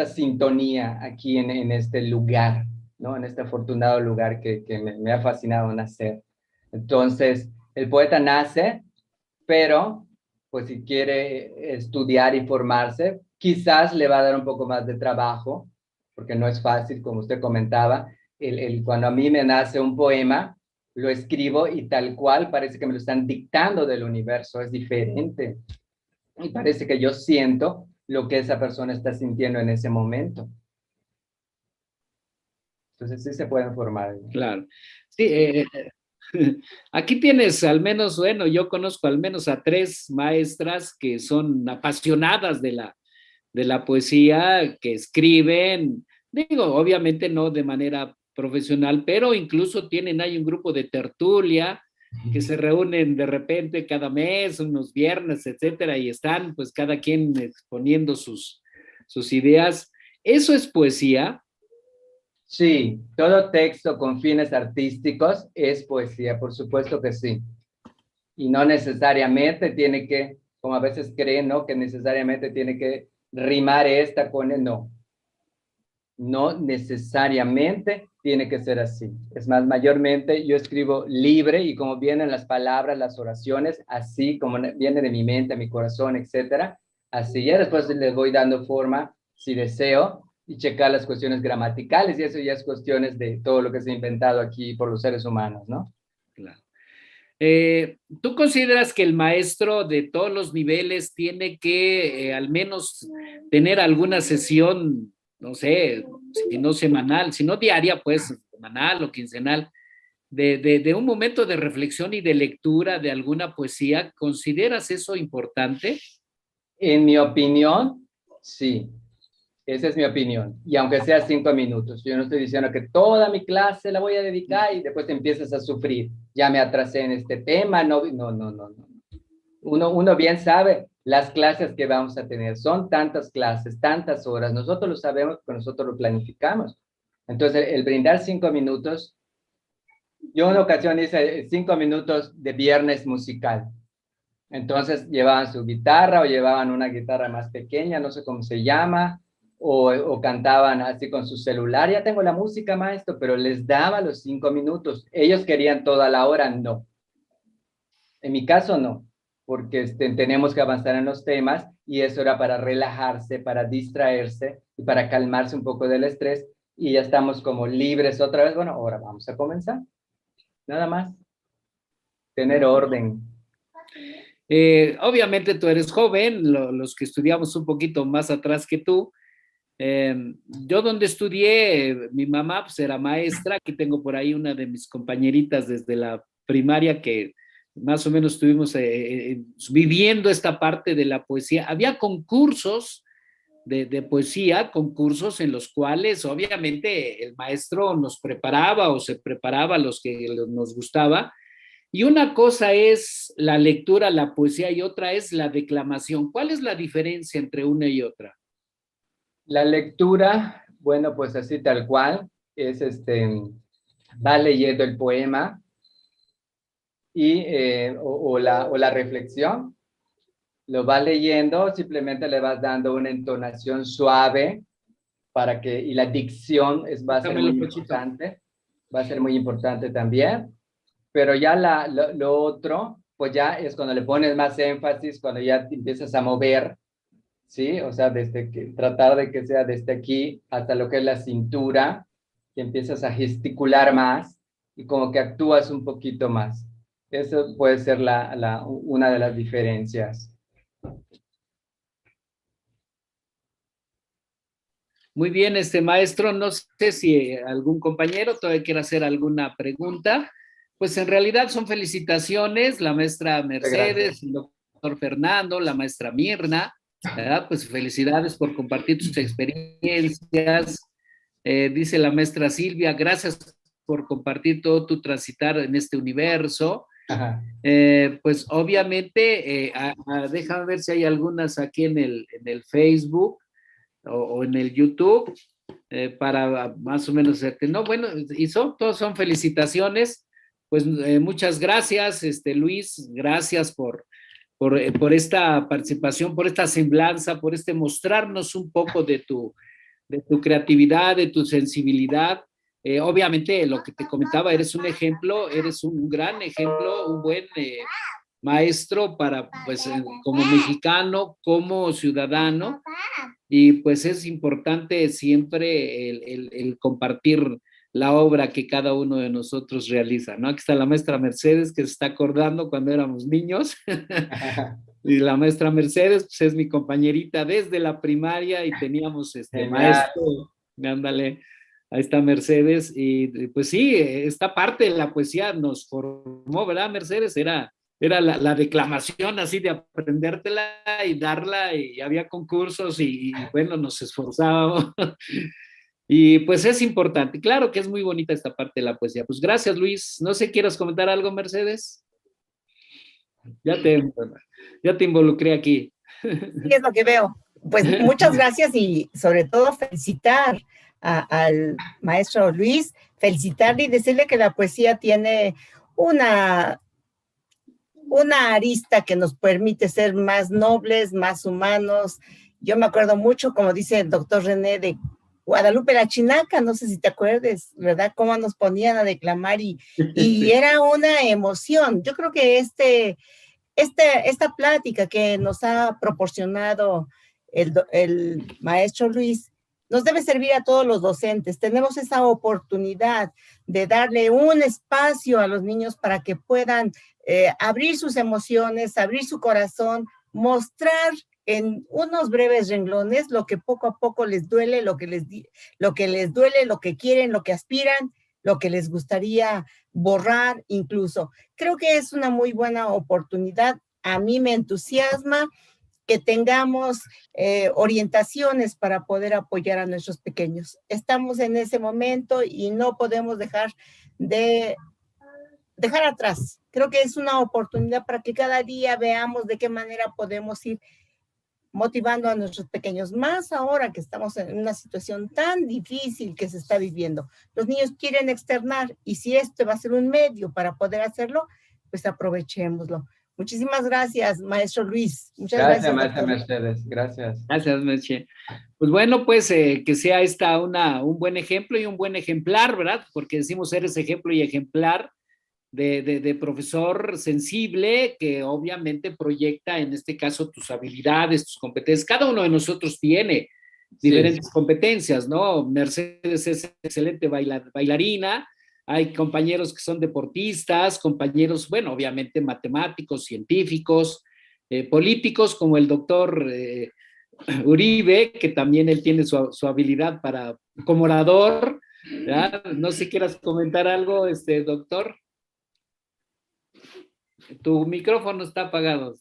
sintonía aquí en este lugar, ¿no? En este afortunado lugar que me ha fascinado nacer. Entonces, el poeta nace, pero pues si quiere estudiar y formarse, quizás le va a dar un poco más de trabajo, porque no es fácil, como usted comentaba. Cuando a mí me nace un poema, lo escribo y tal cual parece que me lo están dictando del universo, es diferente. Y parece que yo siento lo que esa persona está sintiendo en ese momento. Entonces sí se pueden formar. Claro. Sí, aquí tienes al menos, bueno, yo conozco al menos a 3 maestras que son apasionadas de la poesía, que escriben, digo, obviamente no de manera profesional, pero incluso hay un grupo de tertulia que se reúnen de repente cada mes, unos viernes, etcétera, y están pues cada quien exponiendo sus ideas. ¿Eso es poesía? Sí, todo texto con fines artísticos es poesía, por supuesto que sí. Y no necesariamente tiene que, como a veces creen, ¿no? Que necesariamente tiene que rimar esta con el no. No necesariamente tiene que ser así. Es más, mayormente yo escribo libre y como vienen las palabras, las oraciones, así como viene de mi mente, mi corazón, etcétera, así ya después les voy dando forma, si deseo, y checar las cuestiones gramaticales, y eso ya es cuestiones de todo lo que se ha inventado aquí por los seres humanos, ¿no? Claro. ¿Tú consideras que el maestro de todos los niveles tiene que al menos tener alguna sesión, no sé, si no semanal, si no diaria, pues semanal o quincenal, de un momento de reflexión y de lectura de alguna poesía? ¿Consideras eso importante? En mi opinión, sí. Esa es mi opinión. Y aunque sea 5 minutos, yo no estoy diciendo que toda mi clase la voy a dedicar y después te empiezas a sufrir. Ya me atrasé en este tema. No, no, no, no, no. Uno bien sabe las clases que vamos a tener. Son tantas clases, tantas horas. Nosotros lo sabemos porque nosotros lo planificamos. Entonces, el brindar 5 minutos, yo en una ocasión hice 5 minutos de viernes musical. Entonces llevaban su guitarra o llevaban una guitarra más pequeña, no sé cómo se llama, o cantaban así con su celular. Ya tengo la música, maestro, pero les daba los 5 minutos. Ellos querían toda la hora, no. En mi caso, no, porque tenemos que avanzar en los temas y eso era para relajarse, para distraerse y para calmarse un poco del estrés y ya estamos como libres otra vez. Bueno, ahora vamos a comenzar. Nada más. Tener orden. Obviamente tú eres joven, los que estudiamos un poquito más atrás que tú. Yo donde estudié, mi mamá pues era maestra. Aquí tengo por ahí una de mis compañeritas desde la primaria que más o menos estuvimos viviendo esta parte de la poesía. Había concursos de poesía, concursos en los cuales obviamente el maestro nos preparaba o se preparaba a los que nos gustaba. Y una cosa es la lectura, la poesía, y otra es la declamación. ¿Cuál es la diferencia entre una y otra? La lectura, bueno, pues así tal cual, es va leyendo el poema y, o la reflexión, lo vas leyendo, simplemente le vas dando una entonación suave y la dicción va a ser muy importante, va a ser muy importante también, pero ya lo otro, pues ya es cuando le pones más énfasis, cuando ya te empiezas a mover, ¿sí? O sea, tratar de que sea desde aquí hasta lo que es la cintura, que empiezas a gesticular más y como que actúas un poquito más. Eso puede ser una de las diferencias. Muy bien, maestro, no sé si algún compañero todavía quiere hacer alguna pregunta. Pues en realidad son felicitaciones, la maestra Mercedes, el doctor Fernando, la maestra Mirna, ¿verdad? Pues felicidades por compartir tus experiencias. Dice la maestra Silvia, gracias por compartir todo tu transitar en este universo. Pues obviamente, déjame ver si hay algunas aquí en el Facebook o en el YouTube, para más o menos, no, bueno, y todos son felicitaciones. Pues muchas gracias, Luis, gracias por esta participación, por esta semblanza, por mostrarnos un poco de tu creatividad, de tu sensibilidad. Obviamente, lo que te comentaba, eres un ejemplo, eres un gran ejemplo, un buen maestro para, pues, como mexicano, como ciudadano, y pues es importante siempre el compartir la obra que cada uno de nosotros realiza, ¿no? Aquí está la maestra Mercedes, que se está acordando cuando éramos niños. Y la maestra Mercedes, pues es mi compañerita desde la primaria y teníamos maestro, ándale, ahí está Mercedes. Y pues sí, esta parte de la poesía nos formó, ¿verdad, Mercedes? Era la declamación así de aprendértela y darla, y había concursos y bueno, nos esforzábamos. Y pues es importante, claro que es muy bonita esta parte de la poesía. Pues gracias, Luis. No sé, ¿quieres comentar algo, Mercedes? Ya te involucré aquí. Sí, es lo que veo. Pues muchas gracias y sobre todo felicitar al maestro Luis, felicitarle y decirle que la poesía tiene una arista que nos permite ser más nobles, más humanos. Yo me acuerdo mucho, como dice el doctor René, de Guadalupe la Chinaca, no sé si te acuerdes, ¿verdad? Cómo nos ponían a declamar y era una emoción. Yo creo que esta plática que nos ha proporcionado el maestro Luis nos debe servir a todos los docentes. Tenemos esa oportunidad de darle un espacio a los niños para que puedan abrir sus emociones, abrir su corazón, mostrar en unos breves renglones lo que poco a poco les duele, lo que les duele, lo que quieren, lo que aspiran, lo que les gustaría borrar incluso. Creo que es una muy buena oportunidad. A mí me entusiasma que tengamos orientaciones para poder apoyar a nuestros pequeños. Estamos en ese momento y no podemos dejar atrás. Creo que es una oportunidad para que cada día veamos de qué manera podemos ir motivando a nuestros pequeños, más ahora que estamos en una situación tan difícil que se está viviendo. Los niños quieren externar y si este va a ser un medio para poder hacerlo, pues aprovechémoslo. Muchísimas gracias, maestro Luis. Muchas gracias, maestra Mercedes. Gracias. Gracias, Merche. Pues bueno, pues que sea esta un buen ejemplo y un buen ejemplar, ¿verdad? Porque decimos eres ejemplo y ejemplar de profesor sensible que obviamente proyecta en este caso tus habilidades, tus competencias. Cada uno de nosotros tiene diferentes competencias, ¿no? Mercedes es excelente bailarina, hay compañeros que son deportistas, compañeros, bueno, obviamente matemáticos, científicos, políticos, como el doctor Uribe, que también él tiene su habilidad como orador, ¿verdad? No sé si quieras comentar algo, doctor. Tu micrófono está apagado.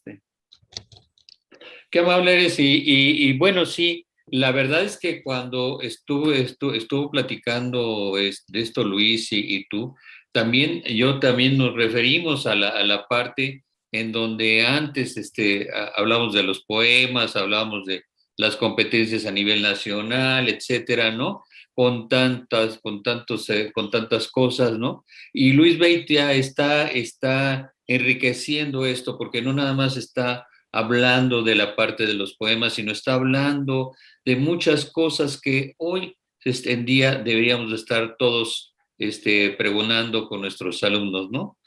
Qué amable eres. Y bueno, sí, la verdad es que cuando estuvo platicando de esto Luis y tú, yo también nos referimos a la parte en donde antes hablamos de los poemas, hablamos de las competencias a nivel nacional, etcétera, ¿no? Con tantas cosas, ¿no? Y Luis Beitia está enriqueciendo esto, porque no nada más está hablando de la parte de los poemas, sino está hablando de muchas cosas que hoy en día deberíamos de estar todos pregonando con nuestros alumnos, ¿no?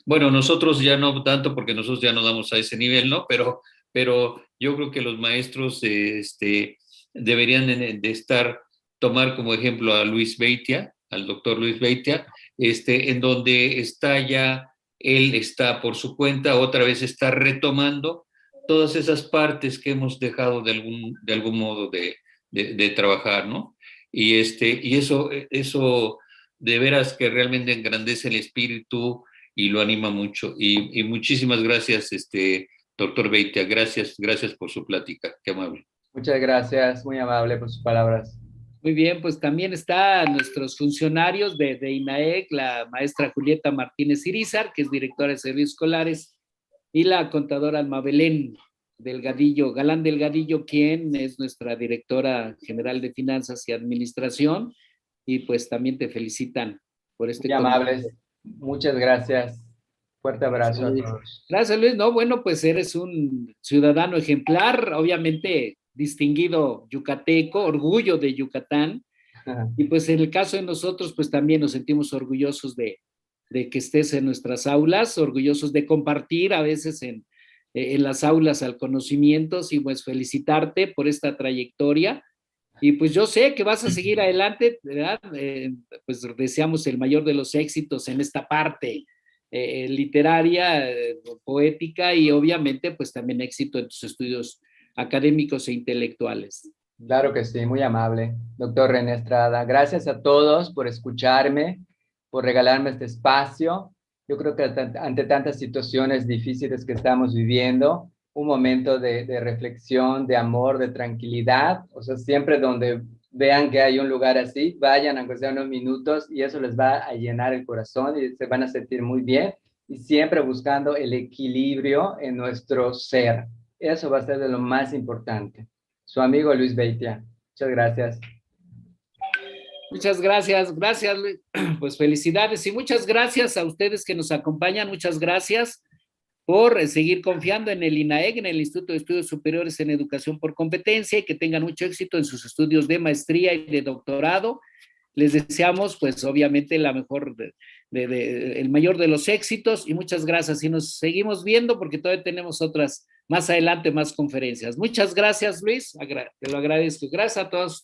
Bueno, nosotros ya no tanto, porque nosotros ya no damos a ese nivel, ¿no? Pero yo creo que los maestros deberían de tomar como ejemplo a Luis Beitia, al doctor Luis Beitia, en donde él está por su cuenta, otra vez está retomando todas esas partes que hemos dejado de algún modo de trabajar, ¿no? Y eso de veras que realmente engrandece el espíritu y lo anima mucho. Y muchísimas gracias, doctor Beitia, gracias por su plática, qué amable. Muchas gracias, muy amable por sus palabras. Muy bien, pues también están nuestros funcionarios de INAEC, la maestra Julieta Martínez Irizar, que es directora de servicios escolares, y la contadora Alma Belén Delgadillo, Galán Delgadillo, quien es nuestra directora general de finanzas y administración, y pues también te felicitan por este Muy amables. Muchas gracias. Fuerte abrazo a todos. Gracias, Luis. No, bueno, pues eres un ciudadano ejemplar, obviamente distinguido yucateco, orgullo de Yucatán. Y pues en el caso de nosotros, pues también nos sentimos orgullosos de que estés en nuestras aulas, orgullosos de compartir a veces en las aulas al conocimiento, y pues felicitarte por esta trayectoria. Y pues yo sé que vas a seguir adelante, ¿verdad? Pues deseamos el mayor de los éxitos en esta parte literaria, poética, y obviamente pues también éxito en tus estudios académicos e intelectuales. Claro que sí, muy amable, doctor René Estrada. Gracias a todos por escucharme, por regalarme este espacio. Yo creo que ante tantas situaciones difíciles que estamos viviendo, un momento de reflexión, de amor, de tranquilidad, o sea, siempre donde vean que hay un lugar así, vayan aunque sea unos minutos y eso les va a llenar el corazón y se van a sentir muy bien, y siempre buscando el equilibrio en nuestro ser. Eso va a ser de lo más importante. Su amigo Luis Beitia. Muchas gracias. Muchas gracias, gracias Luis. Pues felicidades y muchas gracias a ustedes que nos acompañan, muchas gracias por seguir confiando en el INAEC, en el Instituto de Estudios Superiores en Educación por Competencia, y que tengan mucho éxito en sus estudios de maestría y de doctorado. Les deseamos, pues, obviamente, la mejor, el mayor de los éxitos, y muchas gracias. Y nos seguimos viendo porque todavía tenemos otras, más adelante, más conferencias. Muchas gracias, Luis. Te lo agradezco. Gracias a todos ustedes.